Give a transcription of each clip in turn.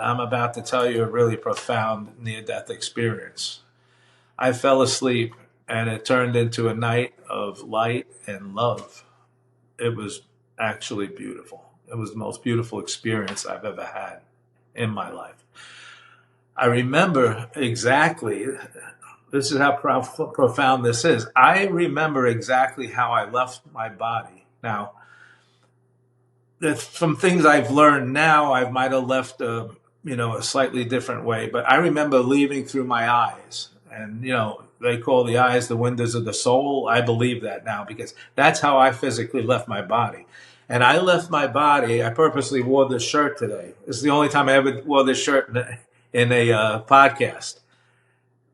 I'm about to tell you a really profound near-death experience. I fell asleep and it turned into a night of light and love. It was actually beautiful. It was the most beautiful experience I've ever had in my life. I remember exactly, this is how profound this is. I remember exactly how I left my body. Now, from things I've learned now, I might have left a slightly different way, but I remember leaving through my eyes. And, they call the eyes the windows of the soul. I believe that now because that's how I physically left my body. And I left my body. I purposely wore this shirt today. This is the only time I ever wore this shirt in a podcast.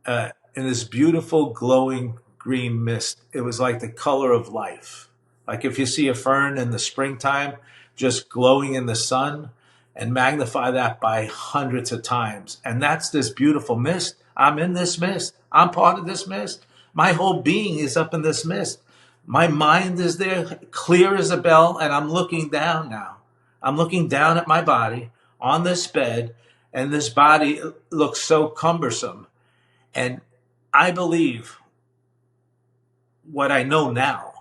In this beautiful glowing green mist. It was like the color of life. Like if you see a fern in the springtime, just glowing in the sun, and magnify that by hundreds of times. And that's this beautiful mist. I'm in this mist. I'm part of this mist. My whole being is up in this mist. My mind is there, clear as a bell, and I'm looking down now. I'm looking down at my body on this bed, and this body looks so cumbersome. And I believe what I know now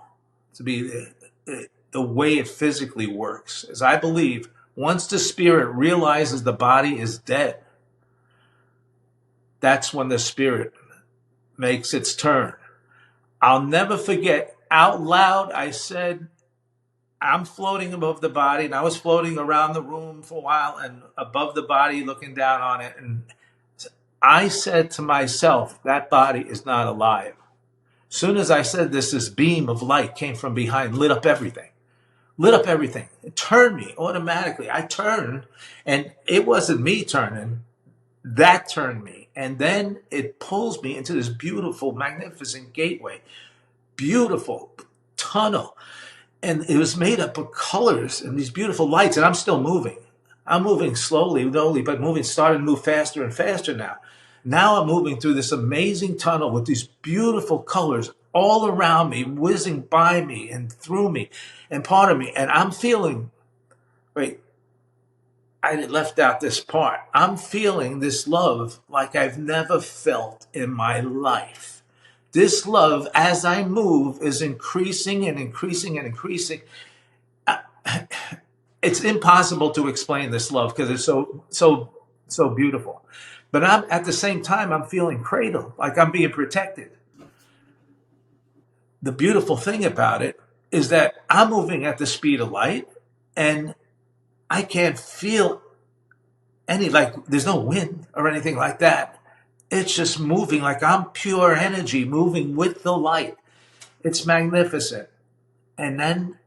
to be the way it physically works is I believe once the spirit realizes the body is dead, that's when the spirit makes its turn. I'll never forget, out loud, I said, I'm floating above the body, and I was floating around the room for a while and above the body looking down on it. And I said to myself, that body is not alive. As soon as I said this beam of light came from behind, lit up everything. It turned me automatically. I turned, and it wasn't me turning. That turned me. And then it pulls me into this beautiful, magnificent gateway. Beautiful tunnel. And it was made up of colors and these beautiful lights. And I'm still moving. I'm moving slowly, but starting to move faster and faster now. Now I'm moving through this amazing tunnel with these beautiful colors all around me, whizzing by me and through me and part of me. And I'm feeling, I left out this part. I'm feeling this love like I've never felt in my life. This love, as I move, is increasing and increasing and increasing. It's impossible to explain this love because it's so beautiful. But at the same time, I'm feeling cradled, like I'm being protected. The beautiful thing about it is that I'm moving at the speed of light, and I can't feel there's no wind or anything like that. It's just moving like I'm pure energy moving with the light. It's magnificent. And then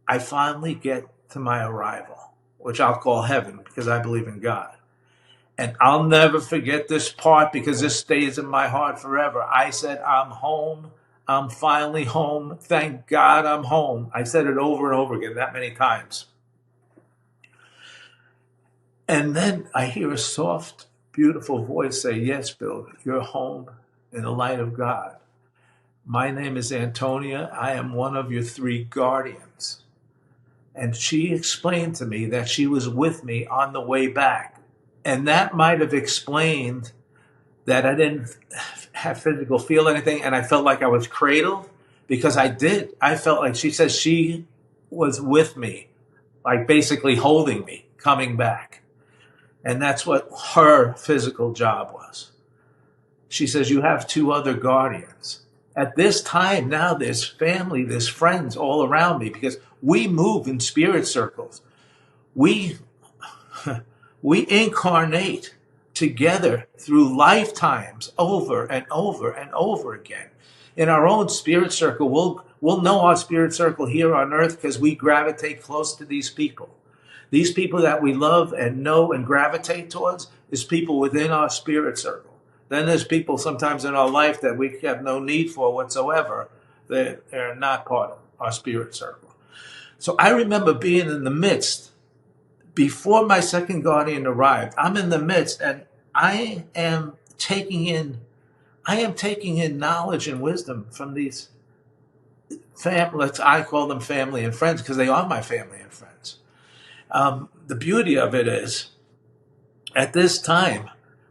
I finally get to my arrival, which I'll call heaven because I believe in God. And I'll never forget this part because this stays in my heart forever. I said, I'm home. I'm finally home. Thank God I'm home. I said it over and over again that many times. And then I hear a soft, beautiful voice say, yes, Bill, you're home in the light of God. My name is Antonia. I am one of your 3 guardians. And she explained to me that she was with me on the way back. And that might have explained that I didn't have physical feel anything. And I felt like I was cradled because I did. I felt like she says she was with me, like basically holding me, coming back. And that's what her physical job was. She says, you have 2 other guardians. At this time now, there's family, there's friends all around me because we move in spirit circles. We incarnate together through lifetimes over and over and over again. In our own spirit circle, we'll know our spirit circle here on earth because we gravitate close to these people. These people that we love and know and gravitate towards is people within our spirit circle. Then there's people sometimes in our life that we have no need for whatsoever. They're not part of our spirit circle. So I remember being in the midst, before my second guardian arrived, I'm in the midst and I am taking in knowledge and wisdom from these I call them family and friends because they are my family and friends. The beauty of it is At this time,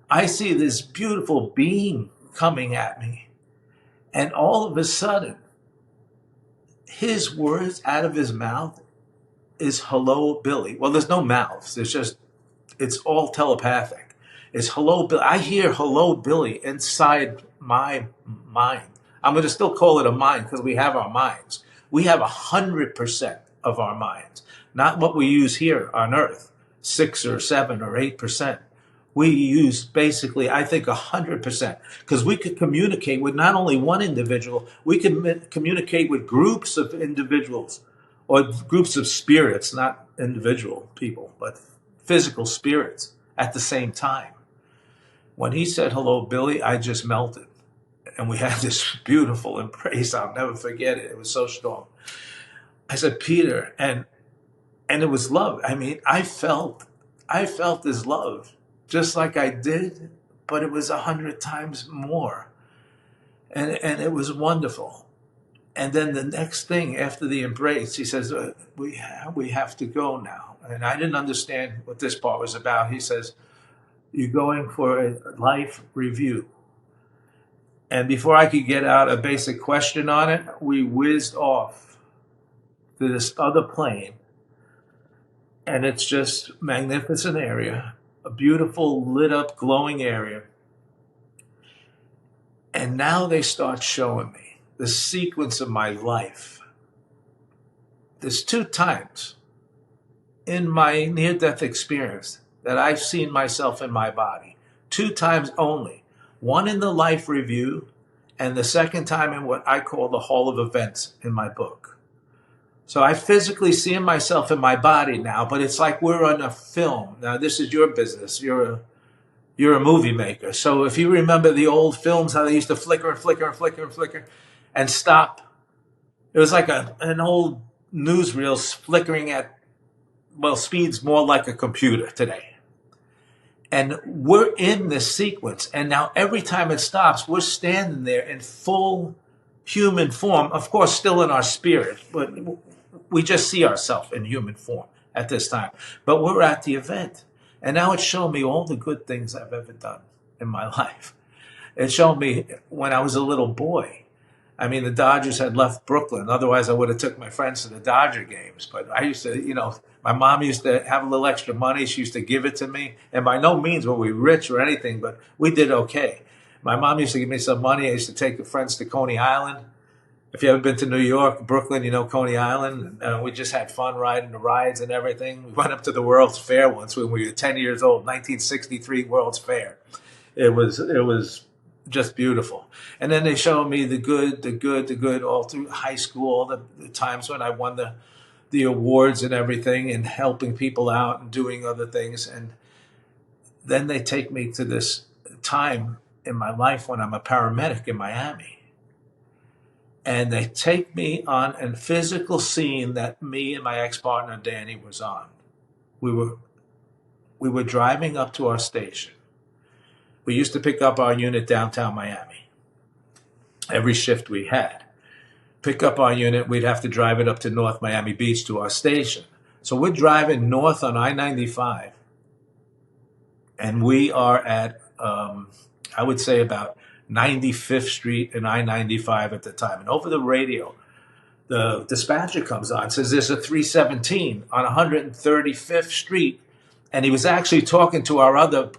I see this beautiful being coming at me. And all of a sudden, his words out of his mouth is hello, Billy. Well, there's no mouths. It's all telepathic. It's hello, Billy. I hear hello, Billy inside my mind. I'm going to still call it a mind because we have our minds. We have 100% of our minds, not what we use here on Earth, 6 or 7 or 8%. We use basically, I think, 100%, because we could communicate with not only one individual, we could communicate with groups of individuals or groups of spirits, not individual people, but physical spirits at the same time. When he said, hello, Billy, I just melted. And we had this beautiful embrace. I'll never forget it. It was so strong. I said, Peter, and it was love. I mean, I felt this love just like I did, but it was 100 times more. And it was wonderful. And then the next thing after the embrace, he says, we have to go now. And I didn't understand what this part was about. He says, you're going for a life review. And before I could get out a basic question on it, we whizzed off to this other plane. And it's just magnificent area, a beautiful lit up glowing area. And now they start showing me the sequence of my life. There's 2 times in my near-death experience that I've seen myself in my body. 2 times only. One in the life review, and the second time in what I call the Hall of Events in my book. So I physically see myself in my body now, but it's like we're on a film. Now, this is your business. You're a movie maker. So if you remember the old films, how they used to flicker and flicker and flicker and flicker and stop. It was like an old newsreel flickering at, well, speeds more like a computer today. And we're in this sequence. And now every time it stops, we're standing there in full human form, of course, still in our spirit, but we just see ourselves in human form at this time. But we're at the event. And now it's showing me all the good things I've ever done in my life. It showed me when I was a little boy. I mean, the Dodgers had left Brooklyn. Otherwise, I would have took my friends to the Dodger games. But I used to, my mom used to have a little extra money. She used to give it to me. And by no means were we rich or anything, but we did okay. My mom used to give me some money. I used to take the friends to Coney Island. If you haven't been to New York, Brooklyn, you know Coney Island. We just had fun riding the rides and everything. We went up to the World's Fair once when we were 10 years old, 1963 World's Fair. It was just beautiful. And then they showed me the good all through high school, all the times when I won the awards and everything and helping people out and doing other things. And then they take me to this time in my life when I'm a paramedic in Miami. And they take me on a physical scene that me and my ex-partner Danny was on. We were driving up to our station. We used to pick up our unit downtown Miami. Every shift we had. Pick up our unit, we'd have to drive it up to North Miami Beach to our station. So we're driving north on I-95. And we are at, I would say about 95th Street and I-95 at the time. And over the radio, the dispatcher comes on, says there's a 317 on 135th Street. And he was actually talking to our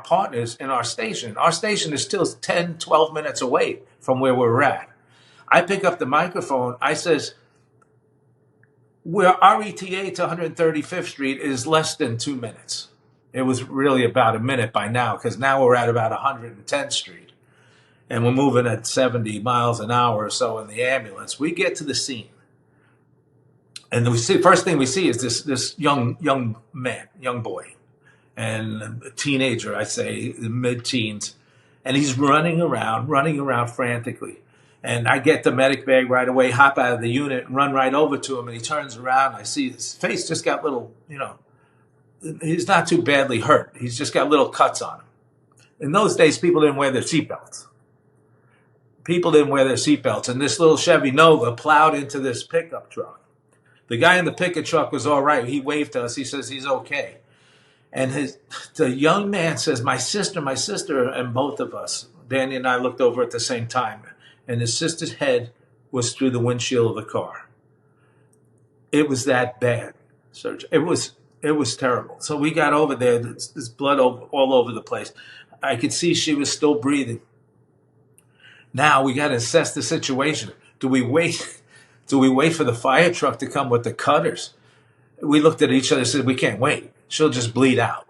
partners in our station. Our station is still 10, 12 minutes away from where we're at. I pick up the microphone. I says, our ETA to 135th Street is less than 2 minutes. It was really about a minute by now, because now we're at about 110th Street. And we're moving at 70 miles an hour or so in the ambulance. We get to the scene. And first thing we see is this young boy. And a teenager, I say, mid-teens. And he's running around frantically. And I get the medic bag right away, hop out of the unit, and run right over to him. And he turns around, and I see his face just got little, he's not too badly hurt. He's just got little cuts on him. In those days, people didn't wear their seatbelts. And this little Chevy Nova plowed into this pickup truck. The guy in the pickup truck was all right. He waved to us. He says he's okay. And the young man says, my sister, and both of us, Danny and I looked over at the same time, and his sister's head was through the windshield of the car. It was that bad, Serge. It was terrible. So we got over there. There's blood all over the place. I could see she was still breathing. Now we got to assess the situation. Do we wait? Do we wait for the fire truck to come with the cutters? We looked at each other and said, we can't wait. She'll just bleed out.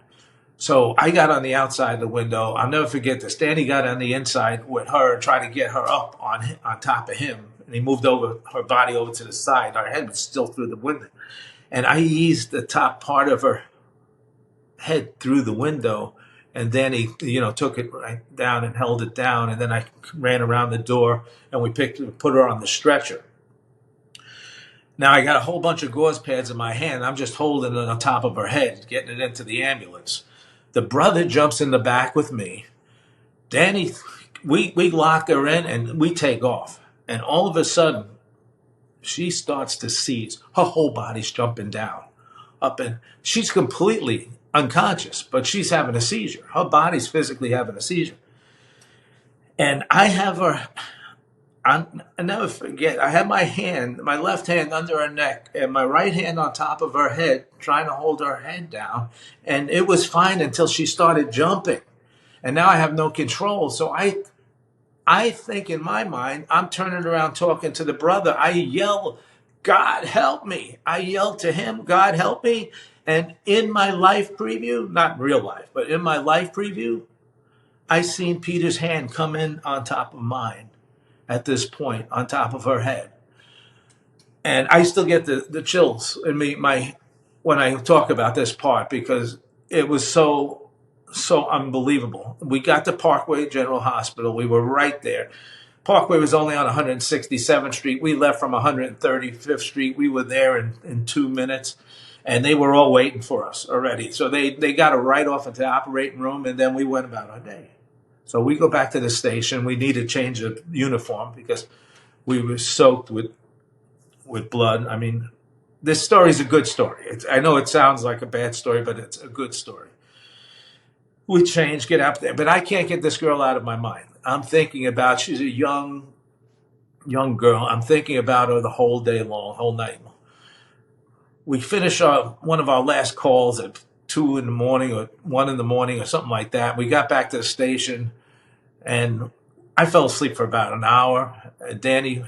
So I got on the outside of the window. I'll never forget this. Danny got on the inside with her, trying to get her up on top of him. And he moved over her body over to the side. Our head was still through the window. And I eased the top part of her head through the window. And then he, took it right down and held it down. And then I ran around the door and we put her on the stretcher. Now I got a whole bunch of gauze pads in my hand. I'm just holding it on top of her head, getting it into the ambulance. The brother jumps in the back with me. Danny, we lock her in and we take off. And all of a sudden, she starts to seize. Her whole body's jumping down. Up, and she's completely unconscious, but she's having a seizure. Her body's physically having a seizure. And I have her, I never forget, I had my left hand under her neck and my right hand on top of her head, trying to hold her head down. And it was fine until she started jumping. And now I have no control. So I think in my mind, I'm turning around talking to the brother. I yell, God help me. I yell to him, God help me. And in my life preview, not real life, but in my life preview, I seen Peter's hand come in on top of mine at this point, on top of her head. And I still get the chills in me when I talk about this part, because it was so unbelievable. We got to Parkway General Hospital. We were right there. Parkway was only on 167th Street. We left from 135th Street. We were there in 2 minutes, and they were all waiting for us already. So they got us right off into the operating room, and then we went about our day. So we go back to the station. We need to change the uniform because we were soaked with blood. I mean, this story is a good story. I know it sounds like a bad story, but it's a good story. We change, get up there, but I can't get this girl out of my mind. I'm thinking about, she's a young girl. I'm thinking about her the whole day long, whole night long. We finish one of our last calls at 2 in the morning or 1 in the morning or something like that. We got back to the station and I fell asleep for about an hour. Danny,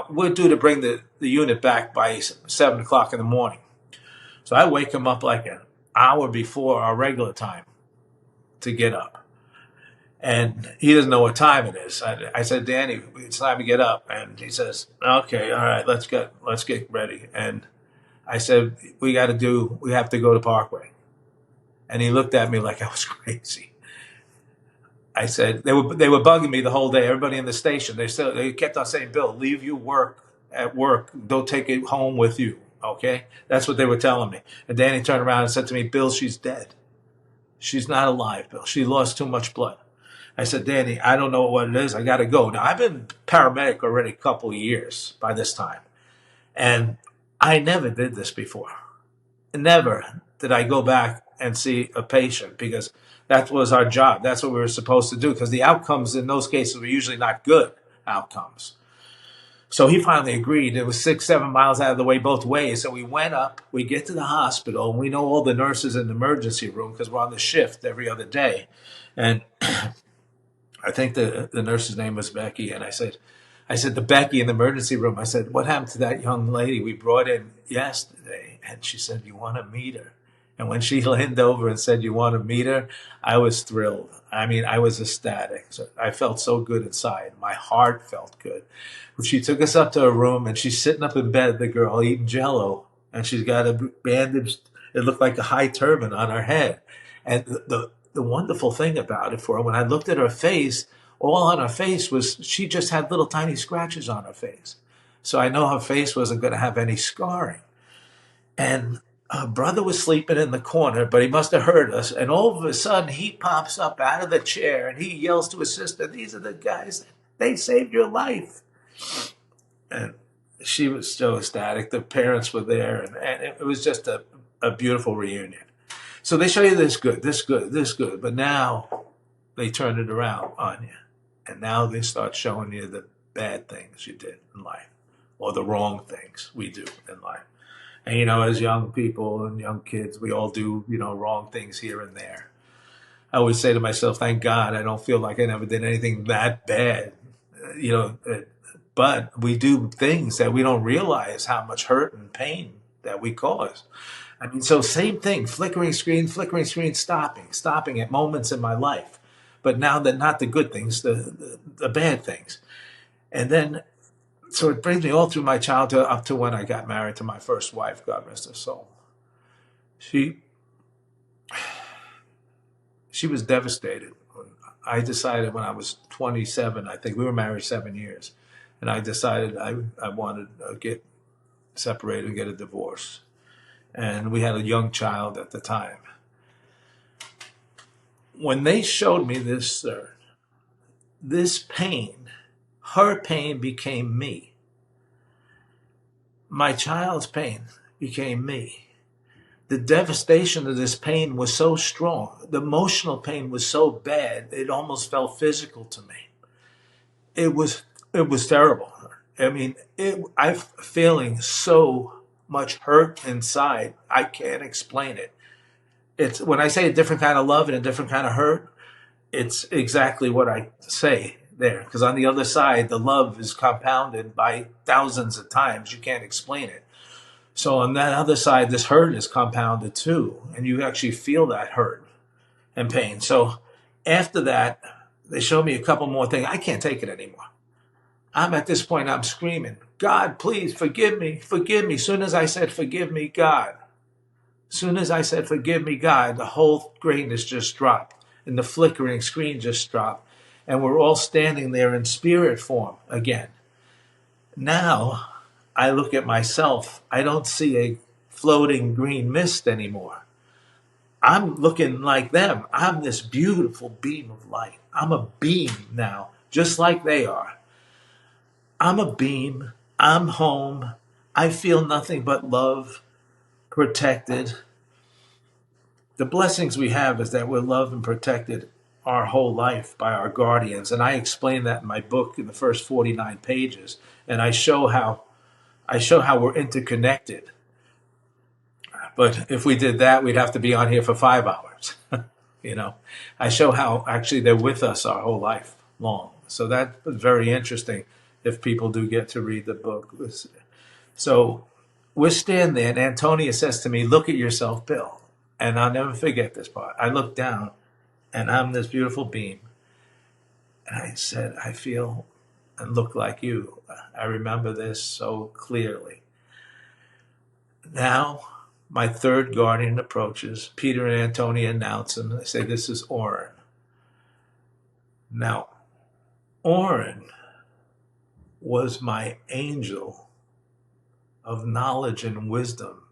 we're due to bring the unit back by 7 o'clock in the morning. So I wake him up like an hour before our regular time to get up. And he doesn't know what time it is. I said, Danny, it's time to get up. And he says, okay, all right, let's get ready. And I said, we have to go to Parkway. And he looked at me like I was crazy. I said, they were bugging me the whole day. Everybody in the station, they kept on saying, Bill, leave your work at work. Don't take it home with you. Okay? That's what they were telling me. And Danny turned around and said to me, Bill, she's dead. She's not alive, Bill. She lost too much blood. I said, Danny, I don't know what it is. I got to go. Now, I've been paramedic already a couple of years by this time. And I never did this before. Never did I go back and see a patient, because that was our job. That's what we were supposed to do, because the outcomes in those cases were usually not good outcomes. So he finally agreed. It was 6-7 miles out of the way both ways. So we went up, we get to the hospital, and we know all the nurses in the emergency room because we're on the shift every other day. And I think the nurse's name was Becky. And I said to Becky in the emergency room, I said, what happened to that young lady we brought in yesterday? And she said, you want to meet her? And when she leaned over and said, you want to meet her? I was thrilled. I mean, I was ecstatic. So I felt so good inside. My heart felt good. She took us up to her room, and she's sitting up in bed, the girl, eating Jell-O. And she's got a bandage. It looked like a high turban on her head. And the wonderful thing about it for her, when I looked at her face, all on her face was, she just had little tiny scratches on her face. So I know her face wasn't going to have any scarring. And her brother was sleeping in the corner, but he must have heard us. And all of a sudden, he pops up out of the chair and he yells to his sister, these are the guys, they saved your life. And she was so ecstatic. The parents were there, and it was just a beautiful reunion. So they show you this good, this good, this good, but now they turn it around on you. And now they start showing you the bad things you did in life or the wrong things we do in life. And, as young people and young kids, we all do, wrong things here and there. I always say to myself, thank God I don't feel like I never did anything that bad, but we do things that we don't realize how much hurt and pain that we cause. I mean, so same thing, flickering screen, stopping at moments in my life. But now that not the good things, the bad things. And then, so it brings me all through my childhood up to when I got married to my first wife, God rest her soul. She was devastated. I decided when I was 27, I think we were married 7 years, and I decided I wanted to get separated and get a divorce. And we had a young child at the time. When they showed me this pain, her pain became me. My child's pain became me. The devastation of this pain was so strong. The emotional pain was so bad, it almost felt physical to me. It was terrible. I mean, I'm feeling so much hurt inside. I can't explain it. It's when I say a different kind of love and a different kind of hurt, it's exactly what I say there. Because on the other side, the love is compounded by thousands of times. You can't explain it. So on that other side, this hurt is compounded too. And you actually feel that hurt and pain. So after that, they showed me a couple more things. I can't take it anymore. I'm at this point, I'm screaming, God, please forgive me, forgive me. Soon as I said, forgive me, God. Soon as I said, forgive me, God, the whole greatness just dropped and the flickering screen just dropped. And we're all standing there in spirit form again. Now I look at myself, I don't see a floating green mist anymore. I'm looking like them. I'm this beautiful beam of light. I'm a beam now, just like they are. I'm a beam. I'm home. I feel nothing but love, protected. The blessings we have is that we're loved and protected our whole life by our guardians. And I explain that in my book in the first 49 pages. And I show how we're interconnected. But if we did that, we'd have to be on here for 5 hours. I show how actually they're with us our whole life long. So that was very interesting if people do get to read the book. So we're standing there, and Antonia says to me, look at yourself, Bill. And I'll never forget this part. I look down, and I'm this beautiful beam. And I said, I feel and look like you. I remember this so clearly. Now, my third guardian approaches. Peter and Antonia announce him. They say, this is Oren. Now, Oren was my angel of knowledge and wisdom.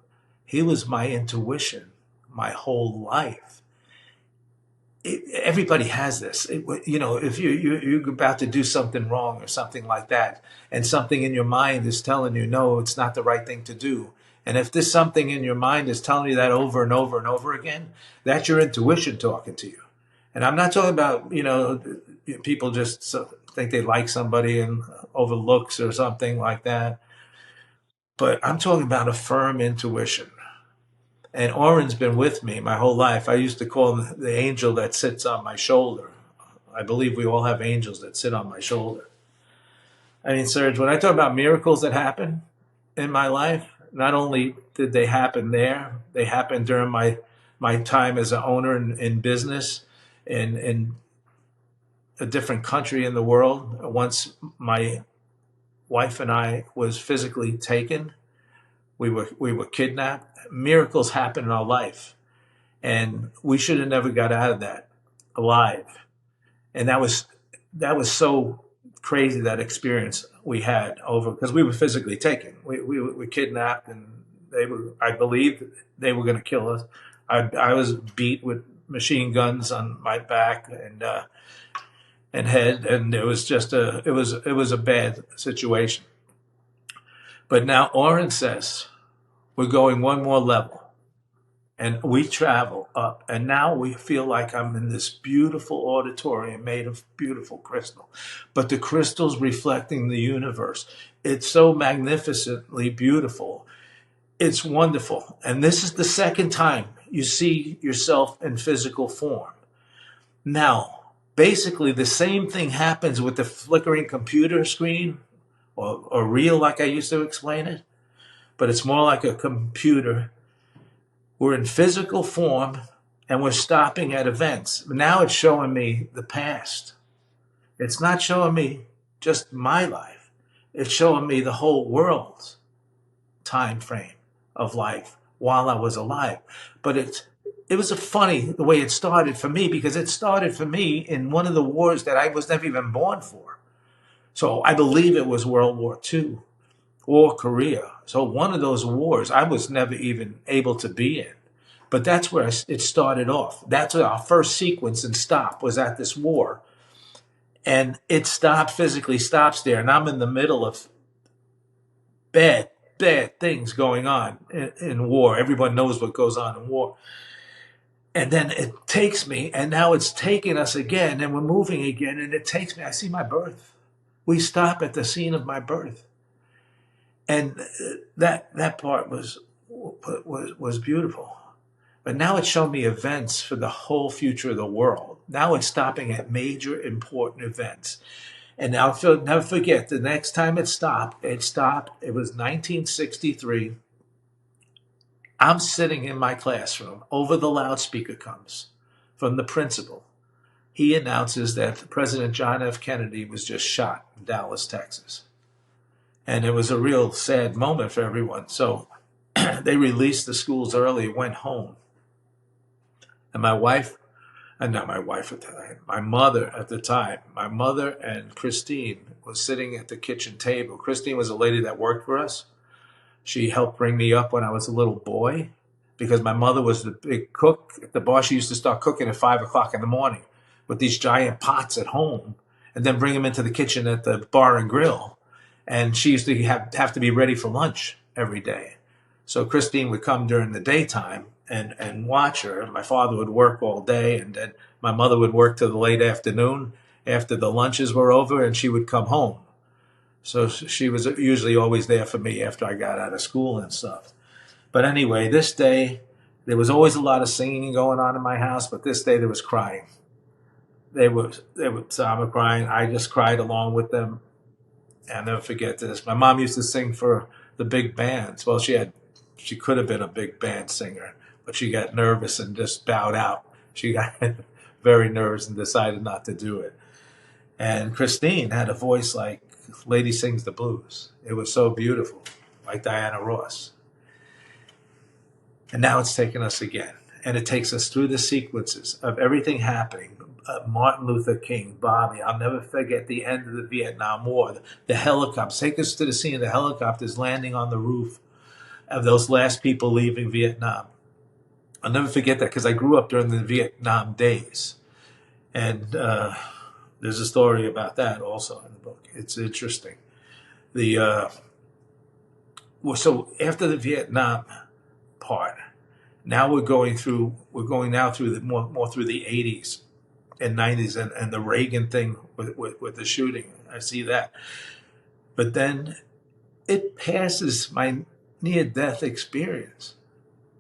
He was my intuition my whole life. Everybody has this. If you're about to do something wrong or something like that, and something in your mind is telling you, no, it's not the right thing to do. And if this something in your mind is telling you that over and over and over again, that's your intuition talking to you. And I'm not talking about, people just think they like somebody and over looks or something like that. But I'm talking about a firm intuition. And Oren's been with me my whole life. I used to call him the angel that sits on my shoulder. I believe we all have angels that sit on my shoulder. I mean, Serge, when I talk about miracles that happen in my life, not only did they happen there, they happened during my time as an owner in business in a different country in the world. Once my wife and I was physically taken, we were kidnapped. Miracles happen in our life, and we should have never got out of that alive. And that was so crazy, that experience we had over, because we were physically taken. We were kidnapped, and I believed they were going to kill us. I was beat with machine guns on my back and head, and it was just it was a bad situation. But now Oren says, we're going one more level. And we travel up, and now we feel like I'm in this beautiful auditorium made of beautiful crystal. But the crystal's reflecting the universe. It's so magnificently beautiful. It's wonderful. And this is the second time you see yourself in physical form. Now, basically, the same thing happens with the flickering computer screen or reel, like I used to explain it, but it's more like a computer. We're in physical form and we're stopping at events. Now it's showing me the past. It's not showing me just my life. It's showing me the whole world's time frame of life while I was alive. But it was a funny the way it started for me, because it started for me in one of the wars that I was never even born for. So I believe it was World War II or Korea. So one of those wars I was never even able to be in. But that's where it started off. That's where our first sequence and stop was at this war. And it stopped, physically stops there. And I'm in the middle of bad things going on in war. Everyone knows what goes on in war. And then it takes me, and now it's taking us again, and we're moving again, and it takes me. I see my birth. We stop at the scene of my birth. And that part was beautiful. But now it's showing me events for the whole future of the world. Now it's stopping at major important events. And I'll never forget, the next time it stopped. It was 1963. I'm sitting in my classroom. Over the loudspeaker comes from the principal. He announces that President John F. Kennedy was just shot in Dallas, Texas. And it was a real sad moment for everyone. So they released the schools early, went home. And my wife, and not my wife at the time, my mother at the time, my mother and Christine was sitting at the kitchen table. Christine was a lady that worked for us. She helped bring me up when I was a little boy, because my mother was the big cook at the bar. She used to start cooking at 5 o'clock in the morning with these giant pots at home and then bring them into the kitchen at the bar and grill. And she used to have to be ready for lunch every day. So Christine would come during the daytime and watch her. And my father would work all day, and then my mother would work till the late afternoon after the lunches were over, and she would come home. So she was usually always there for me after I got out of school and stuff. But anyway, this day, there was always a lot of singing going on in my house, but this day there was crying. They were crying. I just cried along with them. I'll never forget this. My mom used to sing for the big bands. Well, she could have been a big band singer, but she got nervous and just bowed out. She got very nervous and decided not to do it. And Christine had a voice like Lady Sings the Blues. It was so beautiful, like Diana Ross. And now it's taken us again. And it takes us through the sequences of everything happening. Martin Luther King, Bobby. I'll never forget the end of the Vietnam War. The helicopters. Take us to the scene of the helicopters landing on the roof of those last people leaving Vietnam. I'll never forget that, because I grew up during the Vietnam days. And there's a story about that also in the book. It's interesting. So after the Vietnam part, now we're going now through more through the 80s and 90s and the Reagan thing with the shooting. I see that. But then it passes my near-death experience.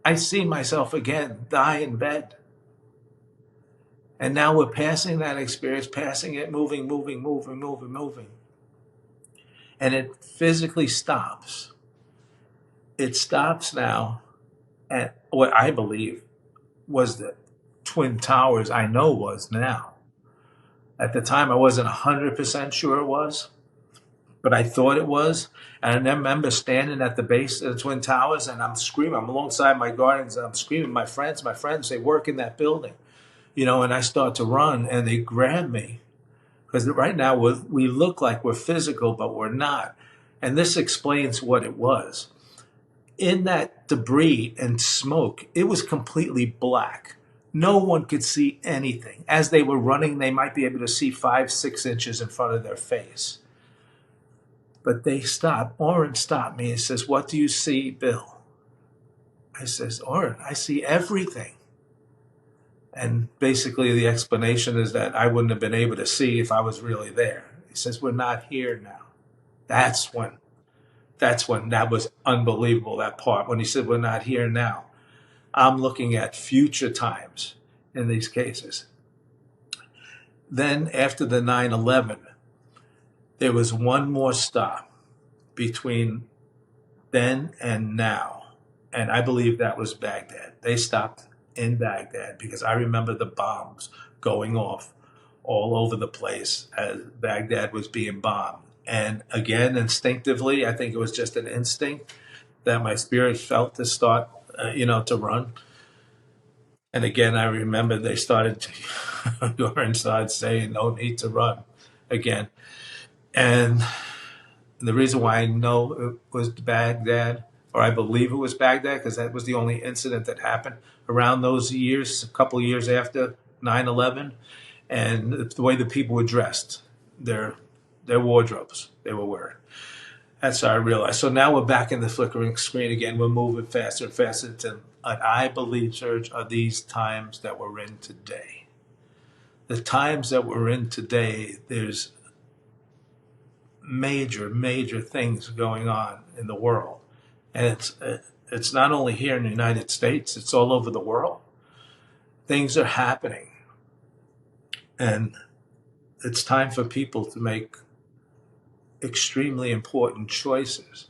I see myself again die in bed. And now we're passing that experience, passing it, moving. And it physically stops. It stops now at what I believe was the Twin Towers. I know was now. At the time, I wasn't 100% sure it was, but I thought it was. And I remember standing at the base of the Twin Towers, and I'm screaming. I'm alongside my guardians, and I'm screaming. My friends, they work in that building. And I start to run, and they grab me. Because right now, we look like we're physical, but we're not. And this explains what it was. In that debris and smoke, it was completely black. No one could see anything. As they were running, they might be able to see 5-6 inches in front of their face. But they stopped. Oren stopped me and says, "What do you see, Bill?" I says, Oren, I see everything. And basically the explanation is that I wouldn't have been able to see if I was really there. He says, we're not here now. That's when that was unbelievable, that part. When he said, we're not here now. I'm looking at future times in these cases. Then after the 9/11, there was one more stop between then and now. And I believe that was Baghdad. They stopped in Baghdad because I remember the bombs going off all over the place as Baghdad was being bombed. And again, instinctively, I think it was just an instinct that my spirit felt to start, to run. And again, I remember they started go inside saying, no need to run again. And the reason why I know it was Baghdad, or I believe it was Baghdad, because that was the only incident that happened around those years, a couple of years after 9/11, and the way the people were dressed, their wardrobes they were wearing. That's how I realized. So now we're back in the flickering screen again. We're moving faster and faster to, I believe, Serge, are these times that we're in today. The times that we're in today, there's major things going on in the world. And it's not only here in the United States, it's all over the world. Things are happening. And it's time for people to make extremely important choices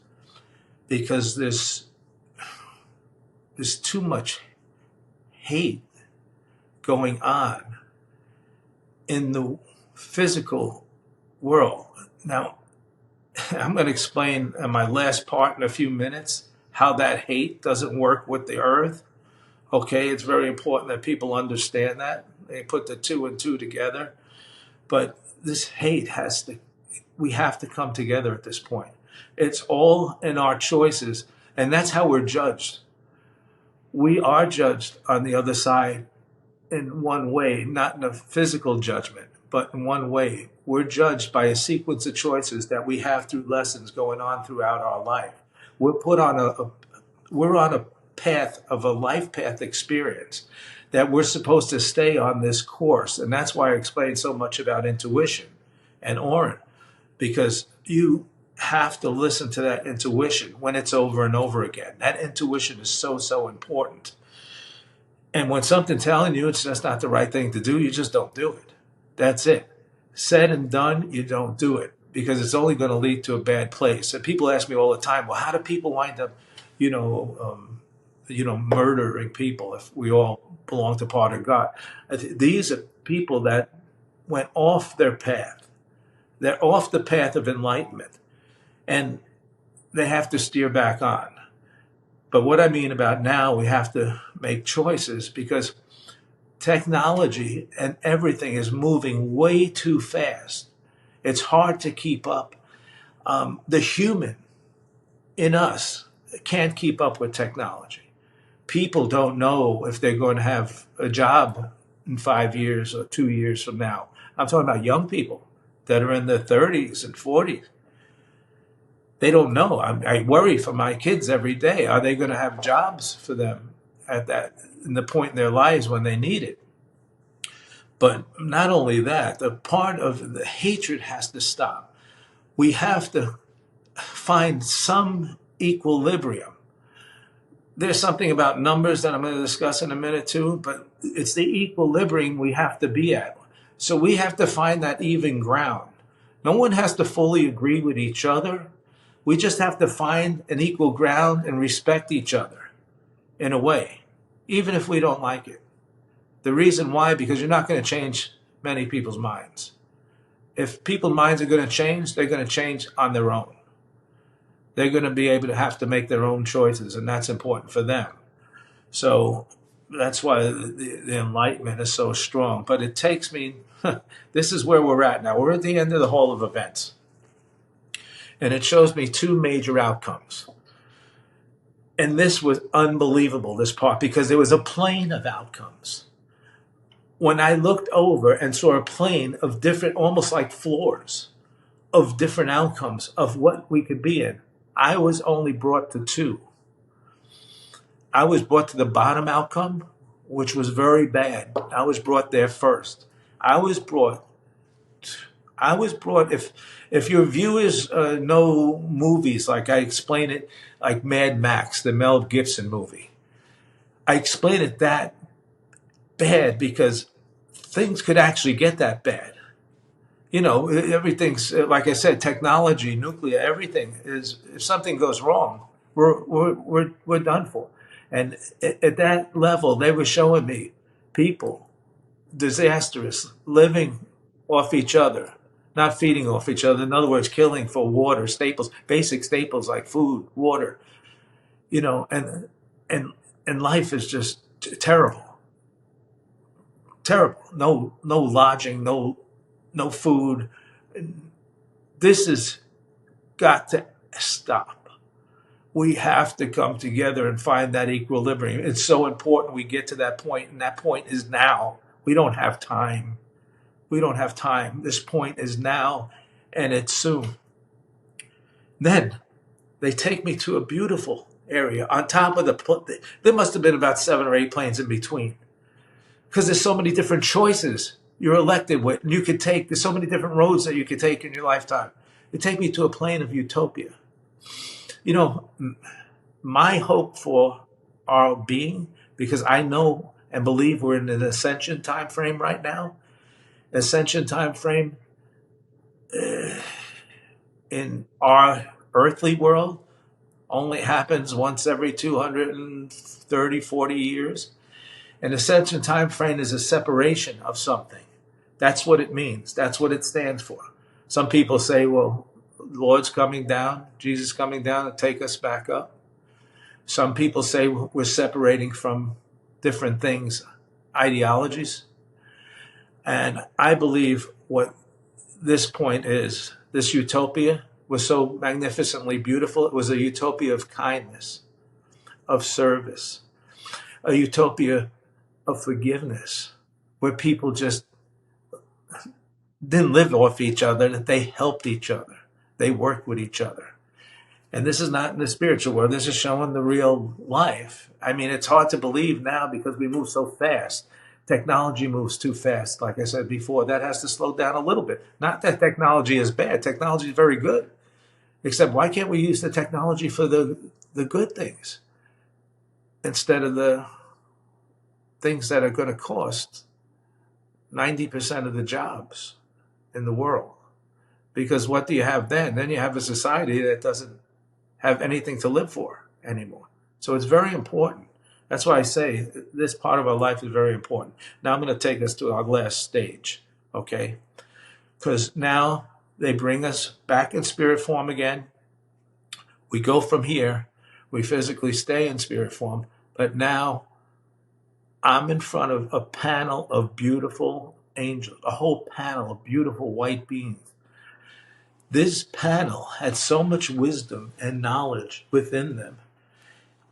because there's too much hate going on in the physical world. Now, I'm going to explain in my last part in a few minutes how that hate doesn't work with the earth. Okay, it's very important that people understand that. They put the two and two together. But this hate we have to come together at this point. It's all in our choices, and that's how we're judged. We are judged on the other side in one way, not in a physical judgment, but in one way. We're judged by a sequence of choices that we have through lessons going on throughout our life. We're on a path of a life path experience that we're supposed to stay on this course. And that's why I explained so much about intuition and Oren, because you have to listen to that intuition when it's over and over again. That intuition is so important. And when something's telling you it's just not the right thing to do, you just don't do it. That's it. Said and done, you don't do it because it's only going to lead to a bad place. And people ask me all the time, well, how do people wind up, murdering people if we all belong to part of God? These are people that went off their path. They're off the path of enlightenment, and they have to steer back on. But what I mean about now, we have to make choices because technology and everything is moving way too fast. It's hard to keep up. The human in us can't keep up with technology. People don't know if they're going to have a job in 5 years or 2 years from now. I'm talking about young people that are in their 30s and 40s. They don't know. I worry for my kids every day. Are they going to have jobs for them at in the point in their lives when they need it? But not only that, the part of the hatred has to stop. We have to find some equilibrium. There's something about numbers that I'm going to discuss in a minute too, but it's the equilibrium we have to be at. So we have to find that even ground. No one has to fully agree with each other. We just have to find an equal ground and respect each other in a way, even if we don't like it. The reason why, because you're not going to change many people's minds. If people's minds are going to change, they're going to change on their own. They're going to be able to have to make their own choices, and that's important for them. So that's why the Enlightenment is so strong. But it takes me, this is where we're at now. We're at the end of the Hall of Events. And it shows me two major outcomes. And this was unbelievable, this part, because there was a plane of outcomes. When I looked over and saw a plane of different, almost like floors, of different outcomes of what we could be in, I was only brought to two. I was brought to the bottom outcome, which was very bad. I was brought there first. I was brought. If your viewers know movies, like I explain it, like Mad Max, the Mel Gibson movie, I explain it that bad because things could actually get that bad. You know, everything's like I said, technology, nuclear, everything is. If something goes wrong, we're done for. And at that level, they were showing me people disastrous, living off each other, not feeding off each other. In other words, killing for water, staples, basic staples like food, water. You know, and and life is just terrible, terrible. No lodging, no food. This has got to stop. We have to come together and find that equilibrium. It's so important we get to that point, and that point is now. We don't have time. We don't have time. This point is now, and it's soon. Then they take me to a beautiful area on top of there must have been about 7 or 8 planes in between, because there's so many different choices you're elected with. You could take, there's so many different roads that you could take in your lifetime. They take me to a plane of utopia. You know, my hope for our being, because I know and believe we're in an ascension time frame right now. Ascension time frame in our earthly world only happens once every 230, 40 years. An ascension time frame is a separation of something. That's what it means. That's what it stands for. Some people say, well, the Lord's coming down, Jesus coming down to take us back up. Some people say we're separating from different things, ideologies. And I believe what this point is, this utopia was so magnificently beautiful. It was a utopia of kindness, of service, a utopia of forgiveness, where people just didn't live off each other, that they helped each other. They worked with each other. And this is not in the spiritual world. This is showing the real life. I mean, it's hard to believe now because we move so fast. Technology moves too fast. Like I said before, that has to slow down a little bit. Not that technology is bad. Technology is very good. Except why can't we use the technology for the good things instead of the things that are going to cost 90% of the jobs in the world? Because what do you have then? Then you have a society that doesn't have anything to live for anymore. So it's very important. That's why I say this part of our life is very important. Now I'm going to take us to our last stage, okay? Because now they bring us back in spirit form again. We go from here. We physically stay in spirit form. But now I'm in front of a panel of beautiful angels, a whole panel of beautiful white beings. This panel had so much wisdom and knowledge within them.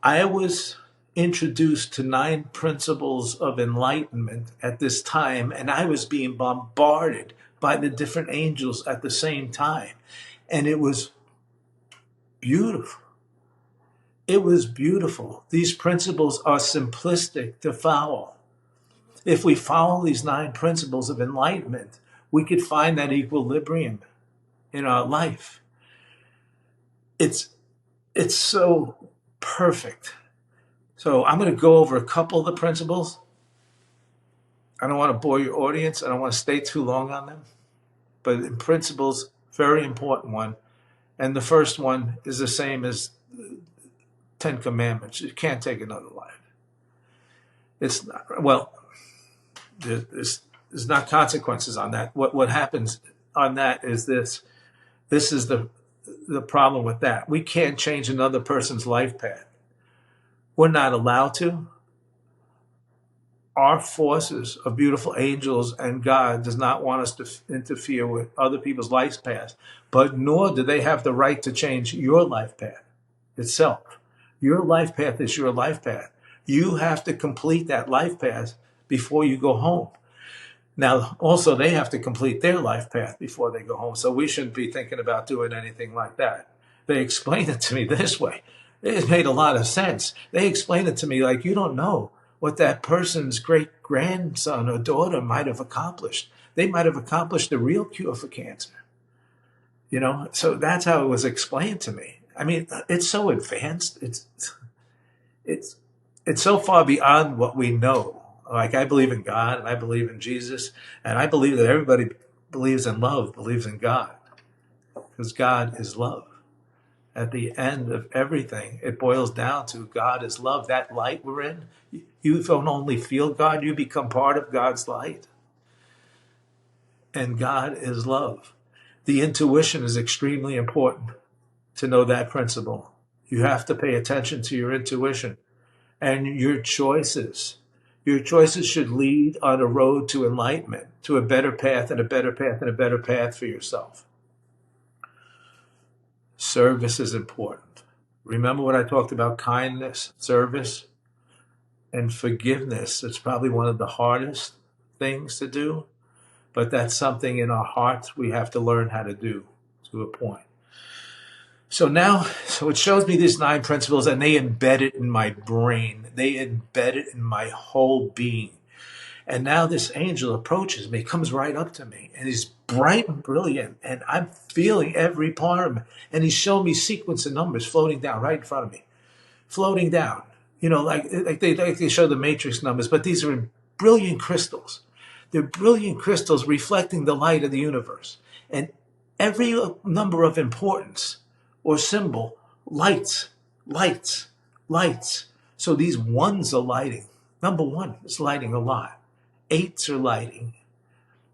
I was introduced to 9 principles of enlightenment at this time, and I was being bombarded by the different angels at the same time. And it was beautiful. It was beautiful. These principles are simplistic to follow. If we follow these 9 principles of enlightenment, we could find that equilibrium in our life. It's so perfect. So I'm going to go over a couple of the principles. I don't want to bore your audience. I don't want to stay too long on them. But in principles, very important one. And the first one is the same as 10 Commandments. You can't take another life. It's not, well, there's not consequences on that. What happens on that is this. This is the problem with that. We can't change another person's life path. We're not allowed to. Our forces of beautiful angels and God does not want us to interfere with other people's life paths, but nor do they have the right to change your life path itself. Your life path is your life path. You have to complete that life path before you go home. Now, also, they have to complete their life path before they go home, so we shouldn't be thinking about doing anything like that. They explained it to me this way. It made a lot of sense. They explained it to me like, you don't know what that person's great grandson or daughter might have accomplished. They might have accomplished the real cure for cancer. You know, so that's how it was explained to me. I mean, it's so advanced. It's it's so far beyond what we know. Like, I believe in God and I believe in Jesus, and I believe that everybody believes in love, believes in God, because God is love. At the end of everything, it boils down to God is love. That light we're in, you don't only feel God, you become part of God's light. And God is love. The intuition is extremely important to know that principle. You have to pay attention to your intuition and your choices. Your choices should lead on a road to enlightenment, to a better path and a better path and a better path for yourself. Service is important. Remember what I talked about: kindness, service, and forgiveness. It's probably one of the hardest things to do, but that's something in our hearts we have to learn how to do to a point. So it shows me these 9 principles, and they embed it in my brain. They embed it in my whole being. And now this angel approaches me, comes right up to me, and he's bright and brilliant, and I'm feeling every part of him. And he's showing me sequence of numbers floating down right in front of me, floating down. You know, like they show the matrix numbers, but these are brilliant crystals. They're brilliant crystals reflecting the light of the universe. And every number of importance or symbol lights, lights, lights. So these ones are lighting. Number 1 is lighting a lot. 8s are lighting.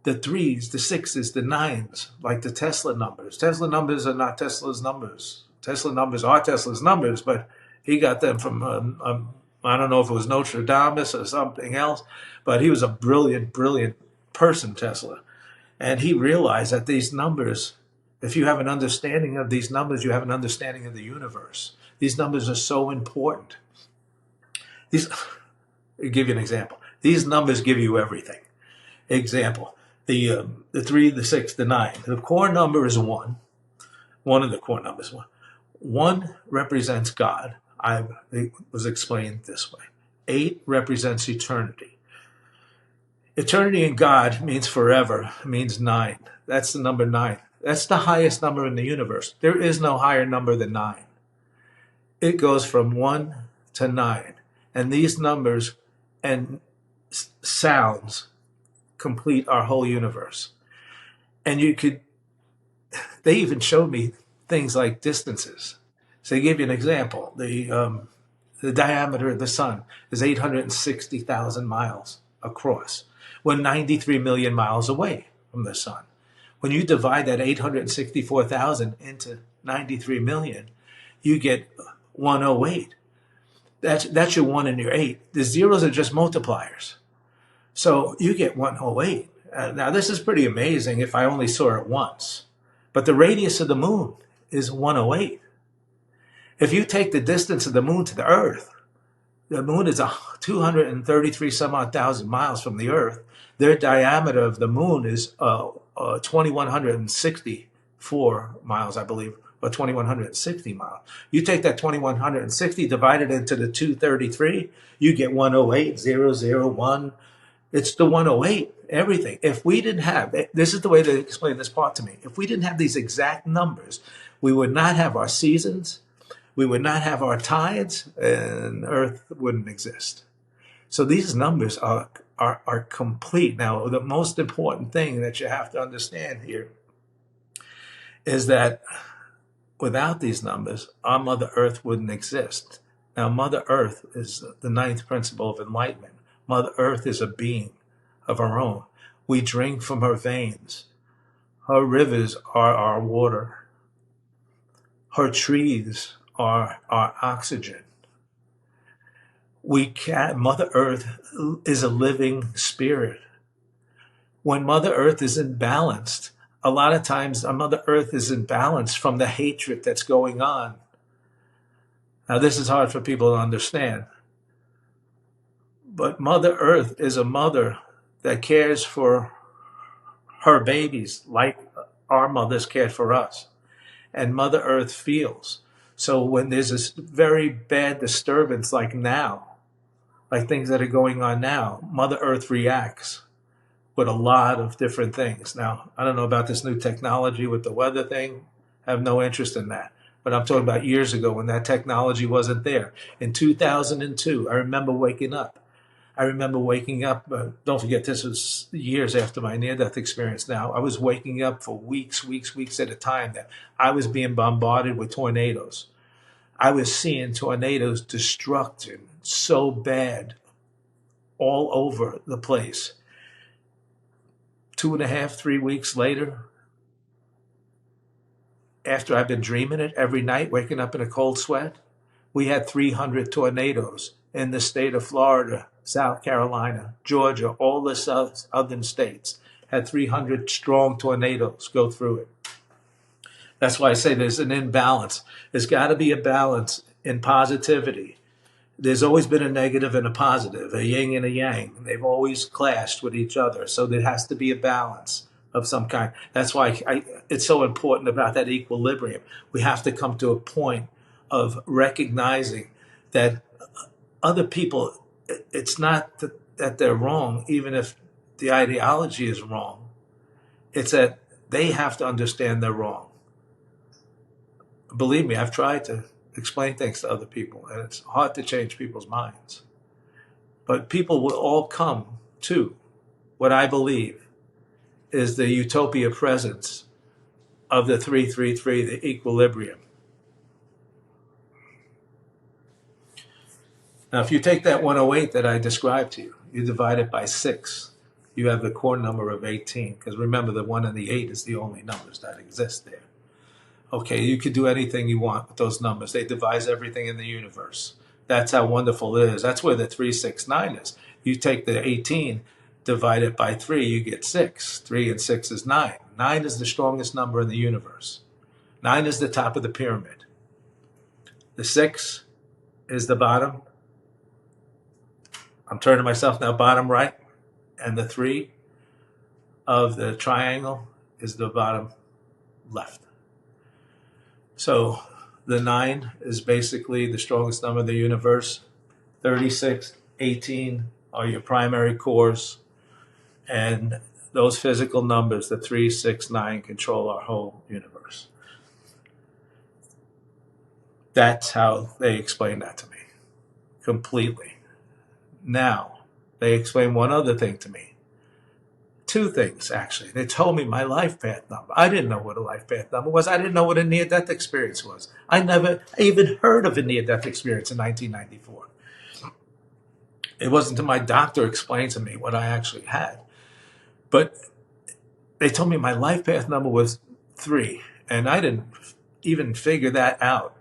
The 3s, the 6s, the 9s, like the Tesla numbers. Tesla numbers are not Tesla's numbers. Tesla numbers are Tesla's numbers, but he got them from, I don't know if it was Notre Dame or something else, but he was a brilliant, brilliant person, Tesla. And he realized that these numbers, if you have an understanding of these numbers, you have an understanding of the universe. These numbers are so important. I'll give you an example. These numbers give you everything. Example, the 3, the 6, the 9. The core number is 1. One of the core numbers, 1. 1 represents God. It was explained this way. 8 represents eternity. Eternity in God means forever, means 9. That's the number 9. That's the highest number in the universe. There is no higher number than 9. It goes from 1 to 9. And these numbers and sounds complete our whole universe. And they even showed me things like distances. So they gave you an example. The diameter of the sun is 860,000 miles across. We're 93 million miles away from the sun. When you divide that 864,000 into 93 million, you get 108. That's your 1 and your 8. The zeros are just multipliers. So you get 108. Now, this is pretty amazing if I only saw it once. But the radius of the moon is 108. If you take the distance of the moon to the Earth, the moon is 233 some odd thousand miles from the Earth. Their diameter of the moon is 2,164 miles, I believe, or 2,160 miles. You take that 2,160, divide it into the 233, you get 108, 001. It's the 108, everything. If we didn't have, this is the way they explain this part to me. If we didn't have these exact numbers, we would not have our seasons, we would not have our tides, and Earth wouldn't exist. So these numbers are complete. Now, the most important thing that you have to understand here is that without these numbers, our Mother Earth wouldn't exist. Now, Mother Earth is the 9th principle of enlightenment. Mother Earth is a being of her own. We drink from her veins. Her rivers are our water. Her trees are our oxygen. Mother Earth is a living spirit. When Mother Earth is imbalanced, a lot of times Mother Earth is imbalanced from the hatred that's going on. Now, this is hard for people to understand. But Mother Earth is a mother that cares for her babies like our mothers cared for us. And Mother Earth feels. So when there's this very bad disturbance like now, like things that are going on now, Mother Earth reacts with a lot of different things. Now, I don't know about this new technology with the weather thing. I have no interest in that. But I'm talking about years ago when that technology wasn't there. In 2002, I remember waking up. Don't forget, this was years after my near-death experience now. I was waking up for weeks at a time that I was being bombarded with tornadoes. I was seeing tornadoes destructing so bad all over the place. 2.5, 3 weeks later, after I've been dreaming it every night, waking up in a cold sweat, we had 300 tornadoes in the state of Florida, South Carolina, Georgia, all the southern states had 300 strong tornadoes go through it. That's why I say there's an imbalance. There's got to be a balance in positivity. There's always been a negative and a positive, a yin and a yang. They've always clashed with each other. So there has to be a balance of some kind. That's why it's so important about that equilibrium. We have to come to a point of recognizing that other people, it's not that they're wrong, even if the ideology is wrong. It's that they have to understand they're wrong. Believe me, I've tried to explain things to other people, and it's hard to change people's minds. But people will all come to what I believe is the utopia presence of the 333, the equilibrium. Now, if you take that 108 that I described to you, you divide it by 6, you have the core number of 18. Because remember, the 1 and the 8 is the only numbers that exist there. Okay, you could do anything you want with those numbers. They devise everything in the universe. That's how wonderful it is. That's where the 369 is. You take the 18, divide it by 3, you get 6. 3 and 6 is 9. 9 is the strongest number in the universe. 9 is the top of the pyramid. The 6 is the bottom. I'm turning myself now bottom right. And the 3 of the triangle is the bottom left. So the 9 is basically the strongest number in the universe. 36, 18 are your primary cores. And those physical numbers, the 3, 6, 9, control our whole universe. That's how they explain that to me. Completely. Now, they explain one other thing to me. 2 things, actually. They told me my life path number. I didn't know what a life path number was. I didn't know what a near-death experience was. I never even heard of a near-death experience in 1994. It wasn't until my doctor explained to me what I actually had. But they told me my life path number was 3. And I didn't even figure that out,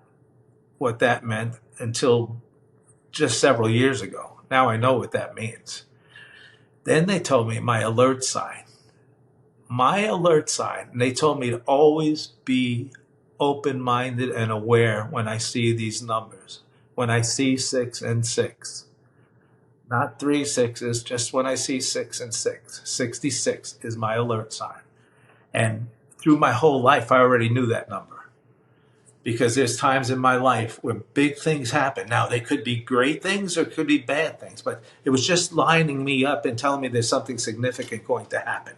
what that meant, until just several years ago. Now I know what that means. Then they told me my alert sign. My alert sign. And they told me to always be open-minded and aware when I see these numbers. When I see 6 and 6. Not 3 6s, just when I see 6 and 6. 66 is my alert sign. And through my whole life, I already knew that number. Because there's times in my life where big things happen. Now, they could be great things or it could be bad things, but it was just lining me up and telling me there's something significant going to happen.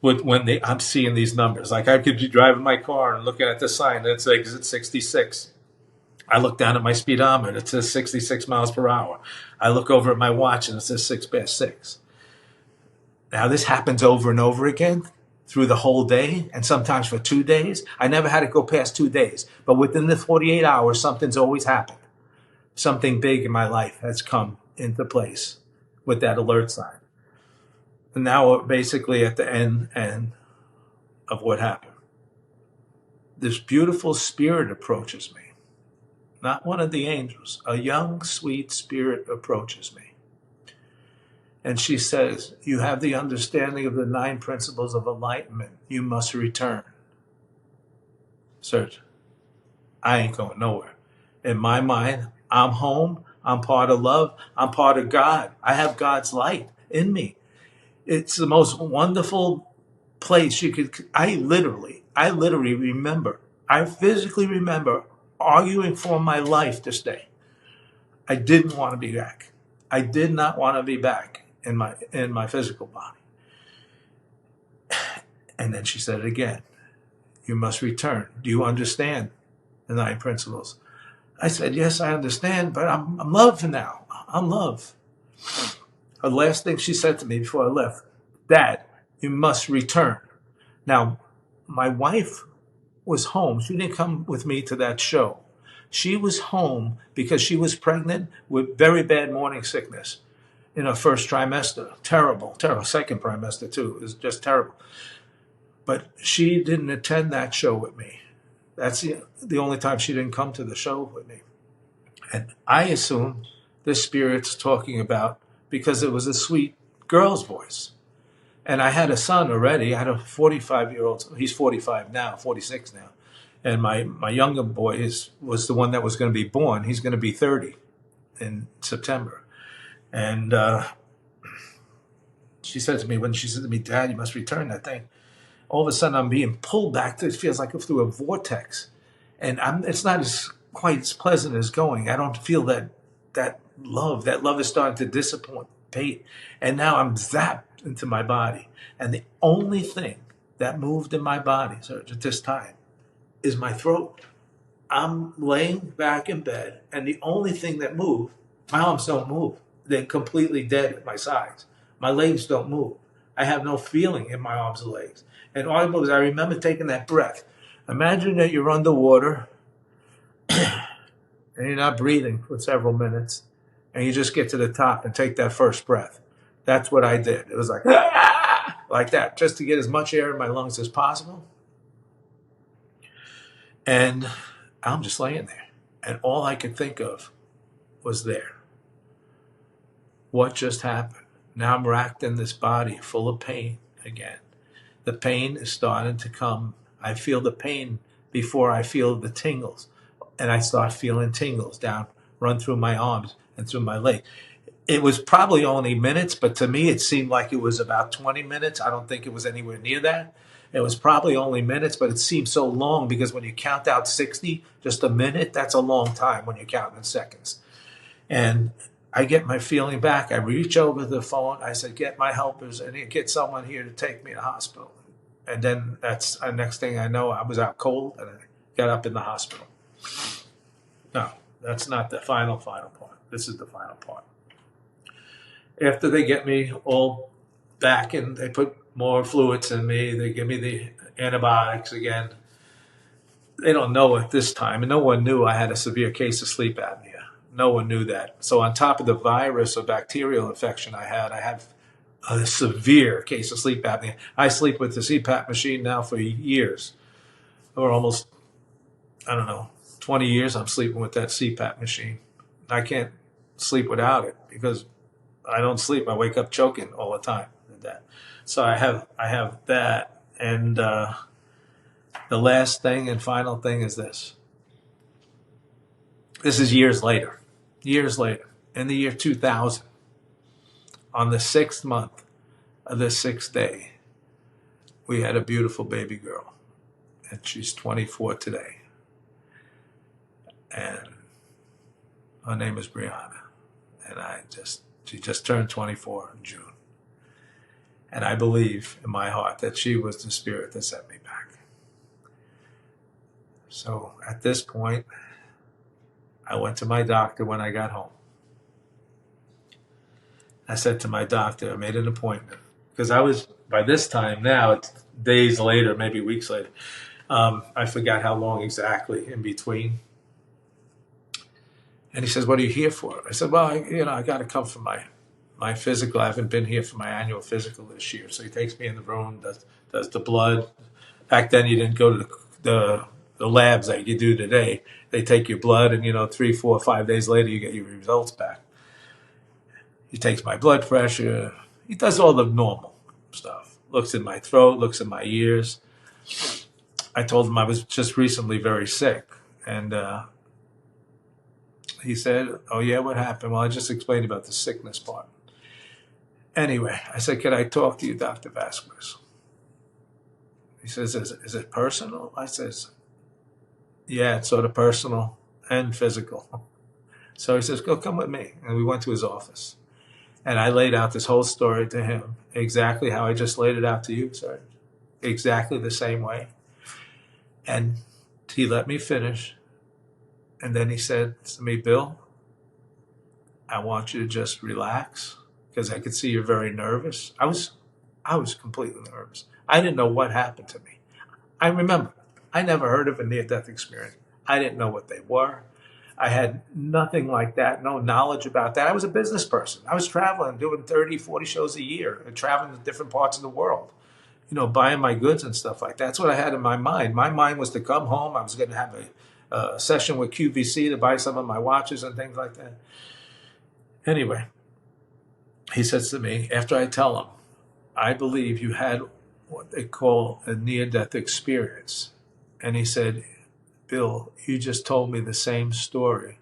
When I'm seeing these numbers. Like I could be driving my car and looking at the sign and it says exit 66. I look down at my speedometer, it says 66 miles per hour. I look over at my watch and it says 6 past 6. Now, this happens over and over again through the whole day and sometimes for 2 days. I never had it go past 2 days, but within the 48 hours, something's always happened. Something big in my life has come into place with that alert sign. And now we're basically at the end of what happened. This beautiful spirit approaches me. Not one of the angels. A young, sweet spirit approaches me. And she says, you have the understanding of the 9 principles of enlightenment. You must return. Search. I ain't going nowhere. In my mind, I'm home. I'm part of love. I'm part of God. I have God's light in me. It's the most wonderful place you could. I literally remember. I physically remember arguing for my life to stay. I didn't want to be back. I did not want to be back in my physical body. And then she said it again. You must return. Do you understand the 9 principles? I said, yes, I understand, but I'm love now. I'm love. The last thing she said to me before I left, Dad, you must return. Now, my wife was home. She didn't come with me to that show. She was home because she was pregnant with very bad morning sickness in her first trimester. Terrible, terrible. Second trimester, too. It was just terrible. But she didn't attend that show with me. That's the only time she didn't come to the show with me. And I assumed the spirit's talking about, because it was a sweet girl's voice. And I had a son already. I had a 45-year-old. He's 45 now, 46 now. And my younger boy was the one that was going to be born. He's going to be 30 in September. And she said to me, when she said to me, Dad, you must return that thing. All of a sudden, I'm being pulled back. It feels like through a vortex. And it's not quite as pleasant as going. I don't feel that love. That love is starting to dissipate. And now I'm zapped into my body. And the only thing that moved in my body, so at this time, is my throat. I'm laying back in bed, and the only thing that moved, my arms don't move. They're completely dead at my sides. My legs don't move. I have no feeling in my arms and legs. And all I moves, I remember taking that breath. Imagine that you're underwater and you're not breathing for several minutes, and you just get to the top and take that first breath. That's what I did. It was like, like that, just to get as much air in my lungs as possible. And I'm just laying there. And all I could think of was there. What just happened? Now I'm racked in this body full of pain again. The pain is starting to come. I feel the pain before I feel the tingles. And I start feeling tingles run through my arms and through my leg. It was probably only minutes, but to me it seemed like it was about 20 minutes. I don't think it was anywhere near that. It was probably only minutes, but it seemed so long because when you count out 60, just a minute, that's a long time when you're counting in seconds. And I get my feeling back. I reach over the phone. I said, get my helpers and get someone here to take me to the hospital. And then that's the next thing I know, I was out cold and I got up in the hospital. No, that's not the final part. This is the final part. After they get me all back and they put more fluids in me, they give me the antibiotics again. They don't know at this time, and no one knew I had a severe case of sleep apnea. No one knew that. So on top of the virus or bacterial infection I had a severe case of sleep apnea. I sleep with the CPAP machine now for years, or almost, 20 years I'm sleeping with that CPAP machine. I can't sleep without it because I don't sleep. I wake up choking all the time with that. So I have that. And the last thing and final thing is this. This is years later, in the year 2000, on the 6th month of the 6th day, we had a beautiful baby girl, and she's 24 today. And her name is Brianna, and she just turned 24 in June. And I believe in my heart that she was the spirit that sent me back. So at this point, I went to my doctor when I got home. I said to my doctor, I made an appointment, because by this time now, it's days later, maybe weeks later. I forgot how long exactly in between. And he says, what are you here for? I said, well, I got to come for my physical. I haven't been here for my annual physical this year. So he takes me in the room, does the blood. Back then you didn't go to the labs like you do today. They take your blood and, 3, 4, 5 days later you get your results back. He takes my blood pressure. He does all the normal stuff. Looks in my throat, looks in my ears. I told him I was just recently very sick. And he said, oh, yeah, what happened? Well, I just explained about the sickness part. Anyway, I said, can I talk to you, Dr. Vasquez? He says, is it personal? I says, Yeah, it's sort of personal and physical. So he says, go come with me. And we went to his office. And I laid out this whole story to him, exactly how I just laid it out to you, sir. Exactly the same way. And he let me finish. And then he said to me, Bill, I want you to just relax because I could see you're very nervous. I was completely nervous. I didn't know what happened to me. I remember I never heard of a near-death experience. I didn't know what they were. I had nothing like that, no knowledge about that. I was a business person. I was traveling, doing 30, 40 shows a year, and traveling to different parts of the world, buying my goods and stuff like that. That's what I had in my mind. My mind was to come home. I was going to have a session with QVC to buy some of my watches and things like that. Anyway, he says to me, after I tell him, I believe you had what they call a near-death experience. And he said, Bill, you just told me the same story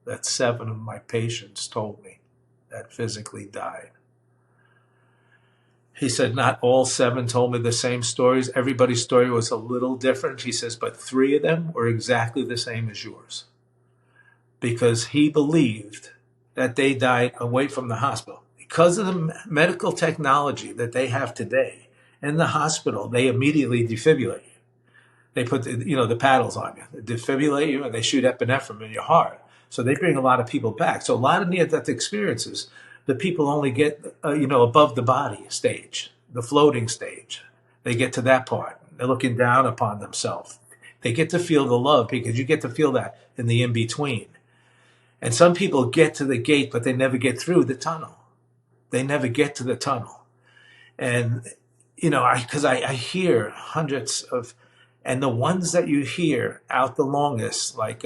that 7 of my patients told me that physically died. He said, not all 7 told me the same stories. Everybody's story was a little different. He says, but 3 of them were exactly the same as yours. Because he believed that they died away from the hospital. Because of the medical technology that they have today, in the hospital, they immediately defibrillate you. They put the paddles on you, they defibrillate you, and they shoot epinephrine in your heart. So they bring a lot of people back. So a lot of near-death experiences, the people only get above the body stage, the floating stage. They get to that part. They're looking down upon themselves. They get to feel the love because you get to feel that in the in-between. And some people get to the gate, but they never get through the tunnel. They never get to the tunnel. And, because I hear hundreds of, and the ones that you hear out the longest, like,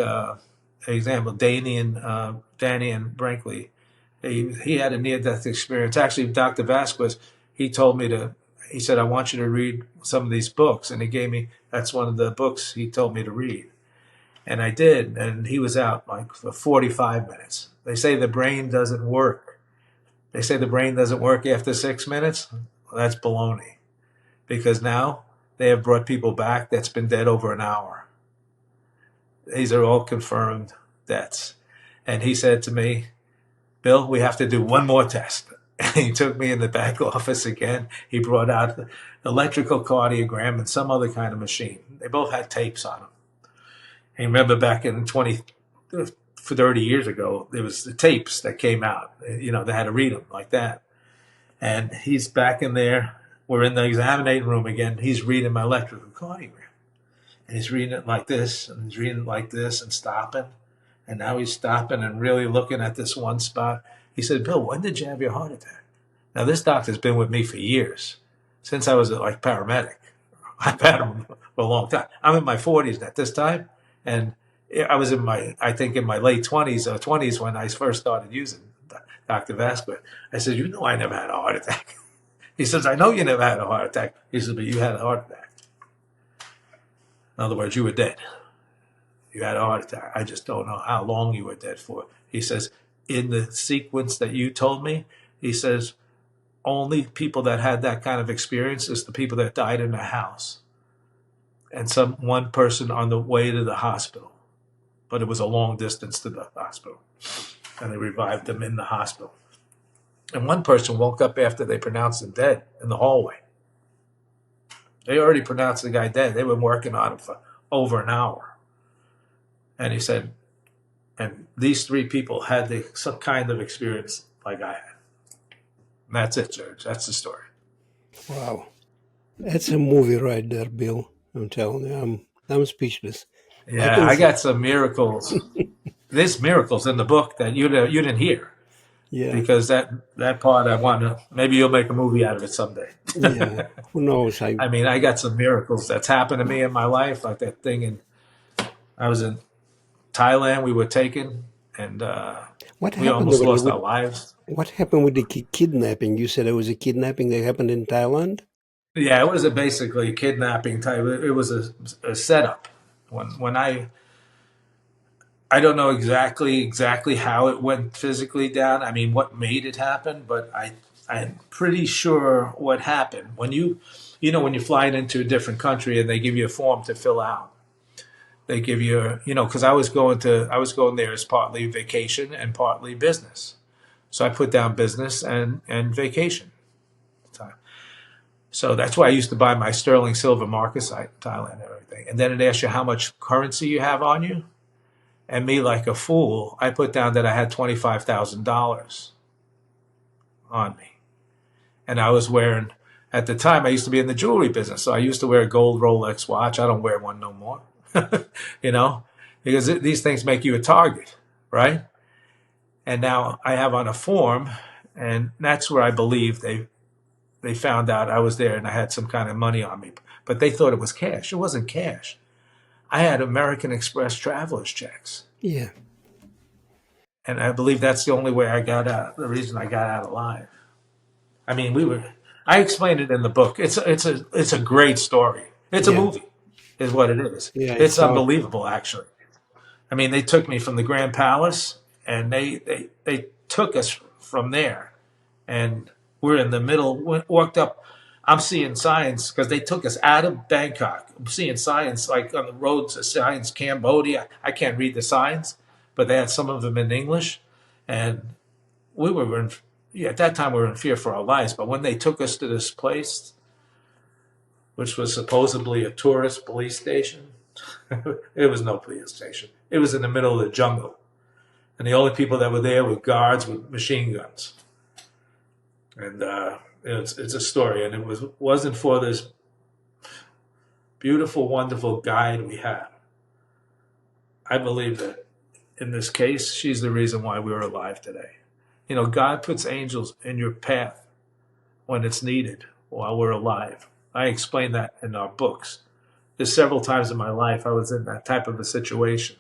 example, Danny and Brinkley, he had a near-death experience. Actually, Dr. Vasquez, he said, I want you to read some of these books. And that's one of the books he told me to read. And I did, and he was out like for 45 minutes. They say the brain doesn't work. They say the brain doesn't work after 6 minutes. Well, that's baloney. Because now they have brought people back that's been dead over an hour. These are all confirmed deaths. And he said to me, Bill, we have to do one more test. And he took me in the back office again. He brought out the electrical cardiogram and some other kind of machine. They both had tapes on them. And remember back in 30 years ago, there was the tapes that came out. They had to read them like that. And he's back in there. We're in the examining room again. He's reading my electrical cardiogram. And he's reading it like this, and he's reading it like this, and stopping. And now he's stopping and really looking at this one spot. He said, Bill, when did you have your heart attack? Now, this doctor's been with me for years, since I was like paramedic. I've had him for a long time. I'm in my 40s at this time. And I was in my late 20s or 20s when I first started using Dr. Vasquez. I said, I never had a heart attack. He says, I know you never had a heart attack. He said, but you had a heart attack. In other words, you were dead. You had a heart attack. I just don't know how long you were dead for. He says, in the sequence that you told me, he says, only people that had that kind of experience is the people that died in the house. And one person on the way to the hospital. But it was a long distance to the hospital. And they revived them in the hospital. And one person woke up after they pronounced him dead in the hallway. They already pronounced the guy dead. They were working on him for over an hour. And he said, and these 3 people had some kind of experience like I had. And that's it, George. That's the story. Wow. That's a movie right there, Bill. I'm telling you, I'm speechless. Yeah, I got some miracles. There's miracles in the book that you didn't hear. Yeah. Because that part I want to, maybe you'll make a movie out of it someday. Yeah. Who knows? I got some miracles that's happened to me in my life, like that thing I was in Thailand, we were taken, and we almost lost our lives. What happened with the kidnapping? You said it was a kidnapping that happened in Thailand? Yeah, it was basically a kidnapping type. It was a setup. When I don't know exactly how it went physically down. I mean, what made it happen, but I'm pretty sure what happened when when you're flying into a different country and they give you a form to fill out. They give you, because I was going there as partly vacation and partly business. So I put down business and vacation time. So that's why I used to buy my sterling silver marcasite in Thailand and everything. And then it asks you how much currency you have on you. And me, like a fool, I put down that I had $25,000 on me. And I was wearing, at the time, I used to be in the jewelry business. So I used to wear a gold Rolex watch. I don't wear one no more, you know, because these things make you a target, right? And now I have on a form, and that's where I believe they found out I was there and I had some kind of money on me. But they thought it was cash. It wasn't cash. I had American Express traveler's checks. Yeah. And I believe that's the only way I got out, the reason I got out alive. I mean, I explained it in the book. It's a great story. It's a Yeah. movie, is what it is. Yeah. It's unbelievable, actually. I mean, they took me from the Grand Palace, and they took us from there, and we're in the middle. Walked up. I'm seeing signs because they took us out of Bangkok. I'm seeing signs like on the roads, signs Cambodia. I can't read the signs, but they had some of them in English, and we were in. Yeah, at that time we were in fear for our lives. But when they took us to this place, which was supposedly a tourist police station, it was no police station. It was in the middle of the jungle. And the only people that were there were guards with machine guns. And it's a story. And it wasn't for this beautiful, wonderful guide we had. I believe that in this case, she's the reason why we're alive today. God puts angels in your path when it's needed while we're alive. I explain that in our books. There's several times in my life I was in that type of a situation.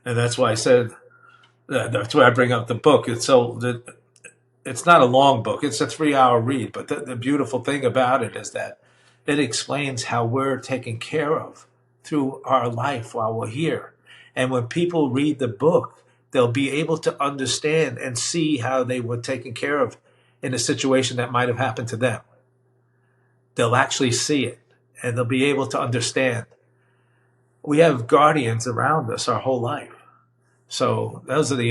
And that's why I said, that's why I bring up the book. It's not a long book. It's a 3-hour read. But the beautiful thing about it is that it explains how we're taken care of through our life while we're here. And when people read the book, they'll be able to understand and see how they were taken care of in a situation that might have happened to them. They'll actually see it, and they'll be able to understand. We have guardians around us our whole life. So those are the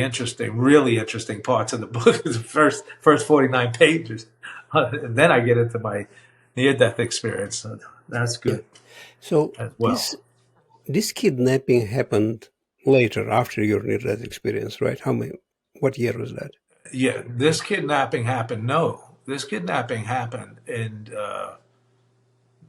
really interesting parts of the book, the first 49 pages. And then I get into my near-death experience. So that's good. So as well. This kidnapping happened later, after your near-death experience, right? What year was that? Yeah, this kidnapping happened. No, this kidnapping happened in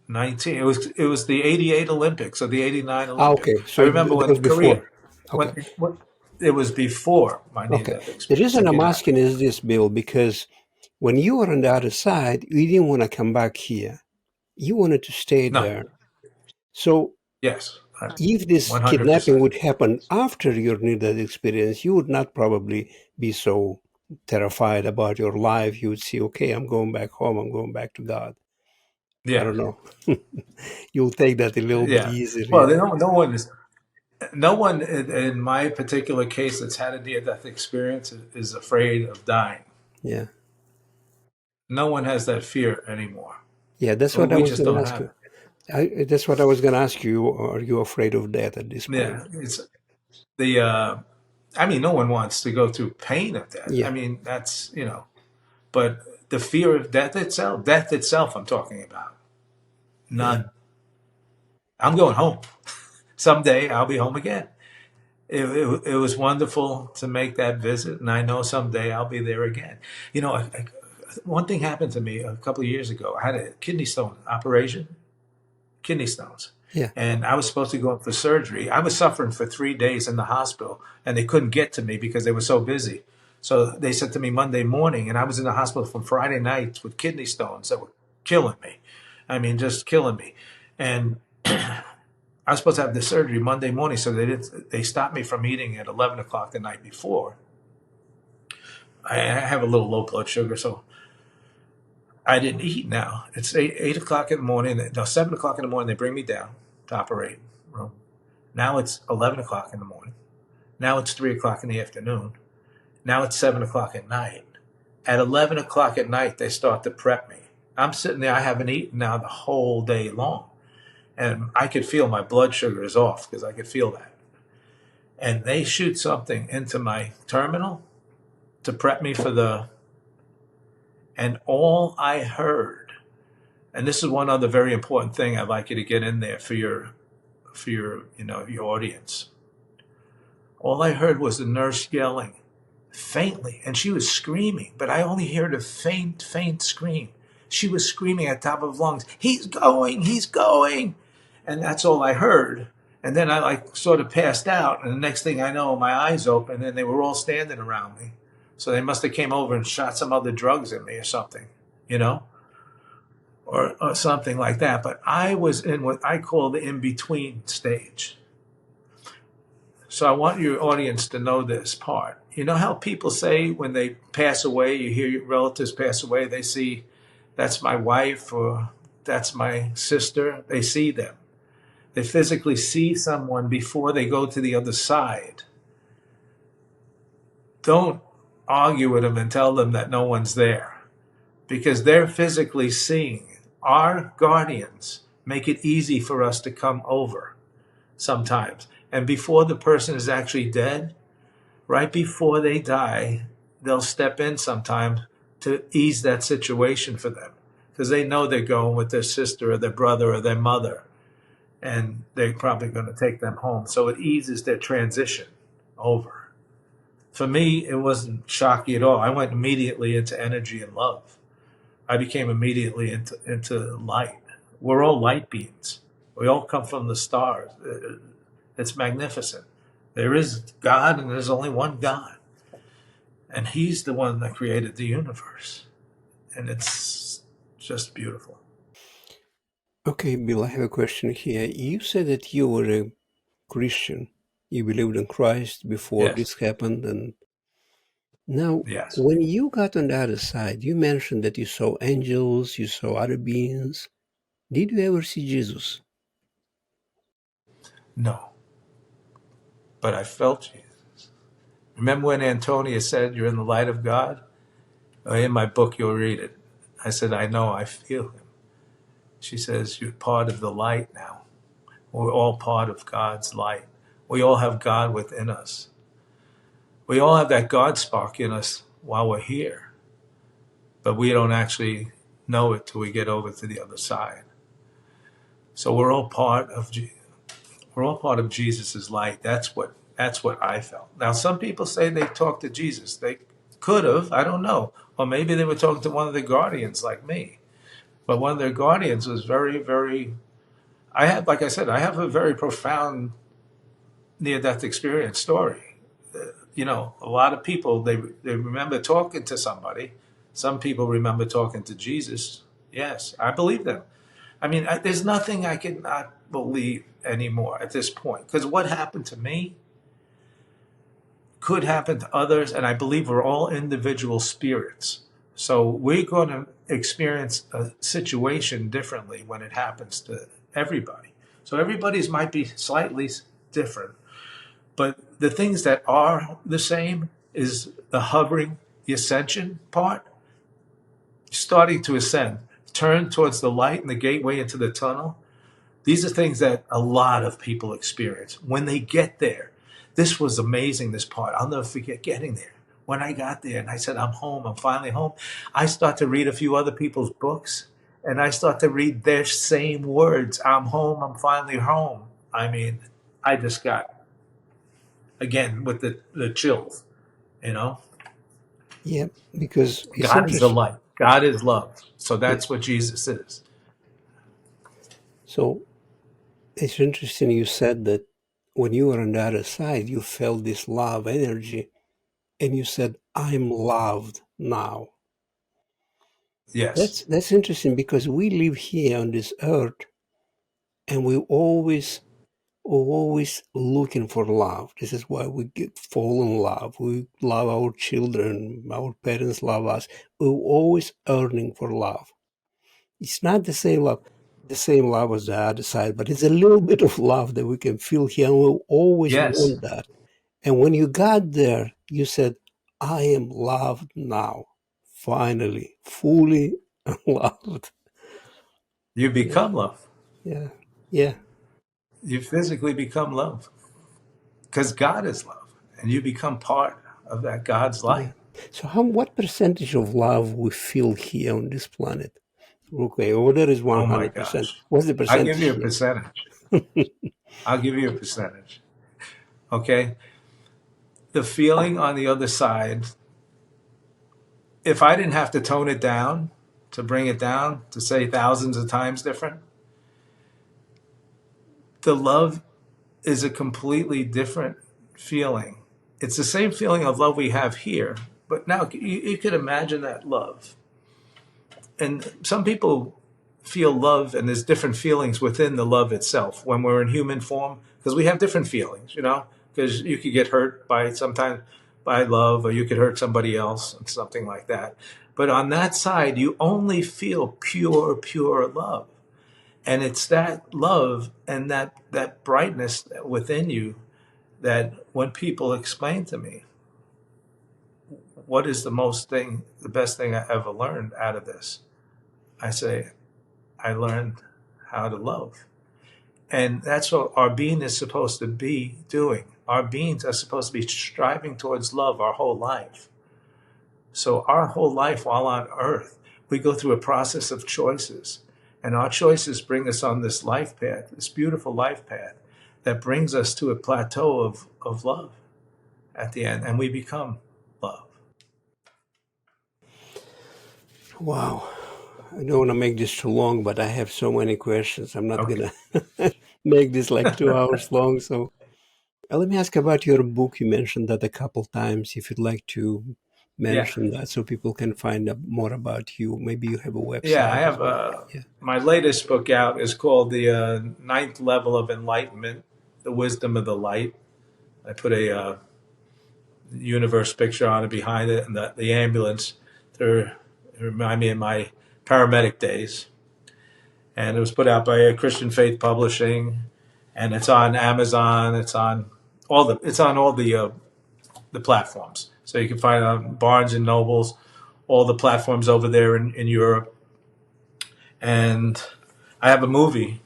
19. It was the 88 Olympics or the 89 Olympics. Okay, so I remember that when was Korea. before. Okay. When it was before my near-death experience. The reason I'm asking is this, Bill, because when you were on the other side, you didn't want to come back here. You wanted to stay there. So yes, if this 100%. kidnapping would happen after your near-death experience, you would not probably be so terrified about your life. You would see, okay, I'm going back home. I'm going back to God. Yeah. I don't know. You'll take that a little bit easier. Well, no one in my particular case that's had a near-death experience is afraid of dying. Yeah. No one has that fear anymore. Yeah, that's what I was going to ask you. That's what I was going to ask you. Are you afraid of death at this point? Yeah, it's I mean, no one wants to go through pain of death. Yeah. I mean, that's, but the fear of death itself, I'm talking about. None. Yeah. I'm going home. Someday I'll be home again. It was wonderful to make that visit, and I know someday I'll be there again. One thing happened to me a couple of years ago. I had a kidney stone operation, kidney stones. Yeah. And I was supposed to go in for surgery. I was suffering for 3 days in the hospital, and they couldn't get to me because they were so busy. So they said to me Monday morning, and I was in the hospital from Friday night with kidney stones that were killing me. I mean, just killing me. And I was supposed to have the surgery Monday morning, so they stopped me from eating at 11 o'clock the night before. I have a little low blood sugar, so I didn't eat now. It's 8 o'clock in the morning. No, 7 o'clock in the morning, they bring me down to operate room. Now it's 11 o'clock in the morning. Now it's 3 o'clock in the afternoon. Now it's 7 o'clock at night. At 11 o'clock at night, they start to prep me. I'm sitting there. I haven't eaten now the whole day long. and I could feel my blood sugar is off because I could feel that. And they shoot something into my terminal to prep me for the, and all I heard, and this is one other very important thing I'd like you to get in there for your your audience. All I heard was the nurse yelling faintly, and she was screaming, but I only heard a faint, faint scream. She was screaming at the top of lungs, he's going, he's going. And that's all I heard. And then I like sort of passed out, and the next thing I know, my eyes opened, and they were all standing around me. So they must have came over and shot some other drugs in me or something, you know, or something like that. But I was in what I call the in-between stage. So I want your audience to know this part. You know how people say when they pass away, you hear your relatives pass away, they see, that's my wife or that's my sister. They see them. They physically see someone before they go to the other side. Don't argue with them and tell them that no one's there, because they're physically seeing. Our guardians make it easy for us to come over sometimes. And before the person is actually dead, right before they die, they'll step in sometimes to ease that situation for them, because they know they're going with their sister or their brother or their mother, and they're probably going to take them home. So it eases their transition over. For me, it wasn't shocky at all. I went immediately into energy and love. I became immediately into light. We're all light beings. We all come from the stars. It's magnificent. There is God, and there's only one God. And he's the one that created the universe. And it's just beautiful. Okay, Bill, I have a question here. You said that you were a Christian. You believed in Christ before Yes. this happened. And now, Yes. when you got on the other side, you mentioned that you saw angels, you saw other beings. Did you ever see Jesus? No. But I felt Jesus. Remember when Antonia said, you're in the light of God? In my book, you'll read it. I said, I know, I feel him. She says, you're part of the light now. We're all part of God's light. We all have God within us. We all have that God spark in us while we're here. But we don't actually know it till we get over to the other side. So we're all part of Jesus' light. That's what I felt. Now some people say they talked to Jesus. They could have, I don't know. Or maybe they were talking to one of the guardians like me. But one of their guardians was very, very, like I said, I have a very profound near-death experience story. A lot of people, they remember talking to somebody. Some people remember talking to Jesus. Yes, I believe them. I mean, there's nothing I can not believe anymore at this point. Because what happened to me could happen to others, and I believe we're all individual spirits. So we're going to experience a situation differently when it happens to everybody. So everybody's might be slightly different. But the things that are the same is the hovering, the ascension part, starting to ascend, turn towards the light and the gateway into the tunnel. These are things that a lot of people experience when they get there. This was amazing, this part. I'll never forget getting there. When I got there and I said, I'm home, I'm finally home, I start to read a few other people's books, and I start to read their same words. I'm home, I'm finally home. I mean, I just got, again, with the chills, you know? Yeah, because it's God is the interesting. light. God is love. So Yeah. that's what Jesus is. So it's interesting you said that when you were on the other side, you felt this love energy, and you said, I'm loved now. Yes. That's interesting, because we live here on this earth, and we're always looking for love. This is why we fall in love. We love our children. Our parents love us. We're always yearning for love. It's not the same love as the other side, but it's a little bit of love that we can feel here, and we always Yes. want that. And when you got there, you said, I am loved now. Finally, fully loved. You Yeah, become love. yeah. Yeah. You physically become love because God is love, and you become part of that God's Yeah. light. So what percentage of love we feel here on this planet? Okay, order is Oh my 100%. gosh. What's the I'll give percentage you a here? percentage. I'll give you a percentage. Okay. The feeling on the other side, if I didn't have to tone it down, to bring it down, to say thousands of times different, the love is a completely different feeling. It's the same feeling of love we have here, but now you could imagine that love. And some people feel love, and there's different feelings within the love itself when we're in human form, because we have different feelings, because you could get hurt by sometimes by love, or you could hurt somebody else and something like that. But on that side, you only feel pure love. And it's that love and that brightness within you that when people explain to me, what is the best thing I ever learned out of this? I say, I learned how to love. And that's what our being is supposed to be doing. Our beings are supposed to be striving towards love our whole life. So, our whole life while on earth, we go through a process of choices. And our choices bring us on this life path, this beautiful life path that brings us to a plateau of love at the end. And we become love. Wow. I don't want to make this too long, but I have so many questions. I'm not Okay. going to make this like 2 hours long. So let me ask about your book. You mentioned that a couple times. If you'd like to Yeah. mention that so people can find out more about you. Maybe you have a Yeah. I website as have well. Yeah. my latest book out is called The Ninth Level of Enlightenment, The Wisdom of the Light. I put a universe picture on it behind it, and the ambulance to remind me of my paramedic days. And it was put out by Christian Faith Publishing, and it's on Amazon. It's on all the platforms. So you can find it on Barnes and Nobles, all the platforms over there in Europe. And I have a movie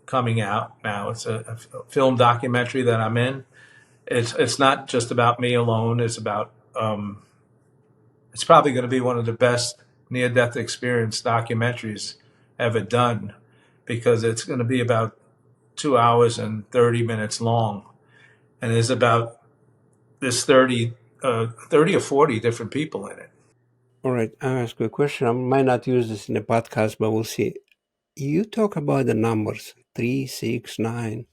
coming out now. It's a film documentary that I'm in. It's not just about me alone. It's probably going to be one of the best near death experience documentaries ever done, because it's going to be about 2 hours and 30 minutes long. And there's about this 30 or 40 different people in it. All right. I'll ask you a question. I might not use this in a podcast, but we'll see. You talk about the numbers 3, 6, 9.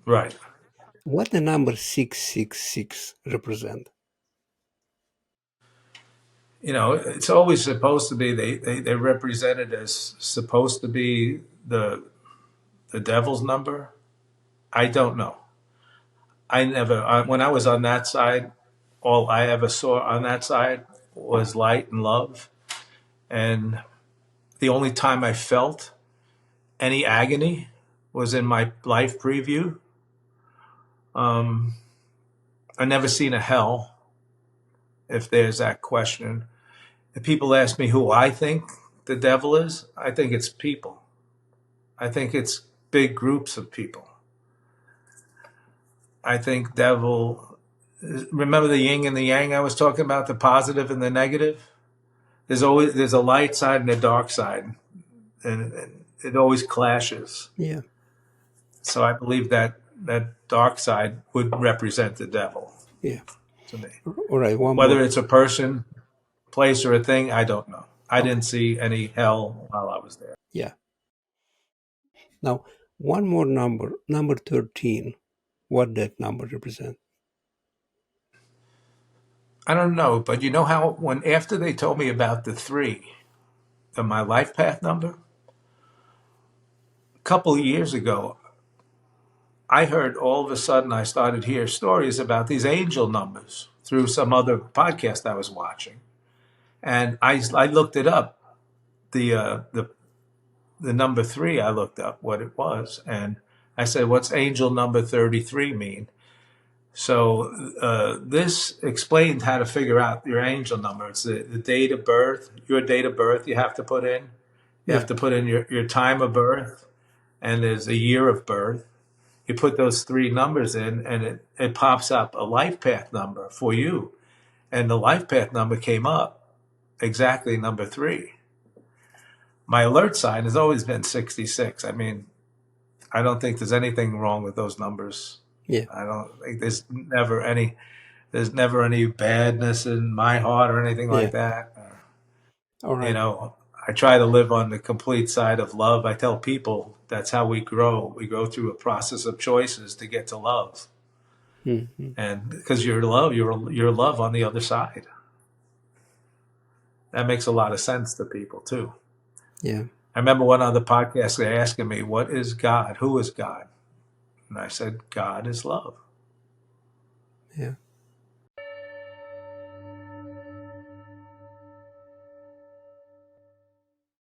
Right. What the number 666 represent? It's always supposed to be, they represent it as supposed to be the devil's number. I don't know. When I was on that side, all I ever saw on that side was light and love. And the only time I felt any agony was in my life preview. Um, I never seen a hell, if there's that question. If people ask me who I think the devil is, I think it's people. I think it's big groups of people. I think devil. Remember the yin and the yang I was talking about, the positive and the negative? There's a light side and a dark side, and it always clashes. Yeah. So I believe that dark side would represent the devil Yeah. to me. All right. One more. Whether it's a person, place, or a thing, I don't know. I Okay. didn't see any hell while I was there. Yeah. Now, one more number, number 13. What that number represent? I don't know, but you know how when after they told me about the three, my life path number, a couple of years ago, I heard all of a sudden I started to hear stories about these angel numbers through some other podcast I was watching, and I looked it up. The number three, I looked up what it was, and I said, "What's angel number 33 mean?" So this explained how to figure out your angel number. It's the date of birth, your date of birth. You have to put in. You Yeah. have to put in your time of birth, and there's a year of birth. You put those three numbers in, and it pops up a life path number for you. And the life path number came up exactly number 3. My alert sign has always been 66. I mean, I don't think there's anything wrong with those numbers. Yeah. I don't think there's never any badness in my heart or anything like that. All right. You know, I try to live on the complete side of love. I tell people that's how we grow. We go through a process of choices to get to love. Mm-hmm. And because you're love on the other side. That makes a lot of sense to people too. Yeah. I remember one other podcast they asking me, "What is God? Who is God?" And I said, "God is love." Yeah.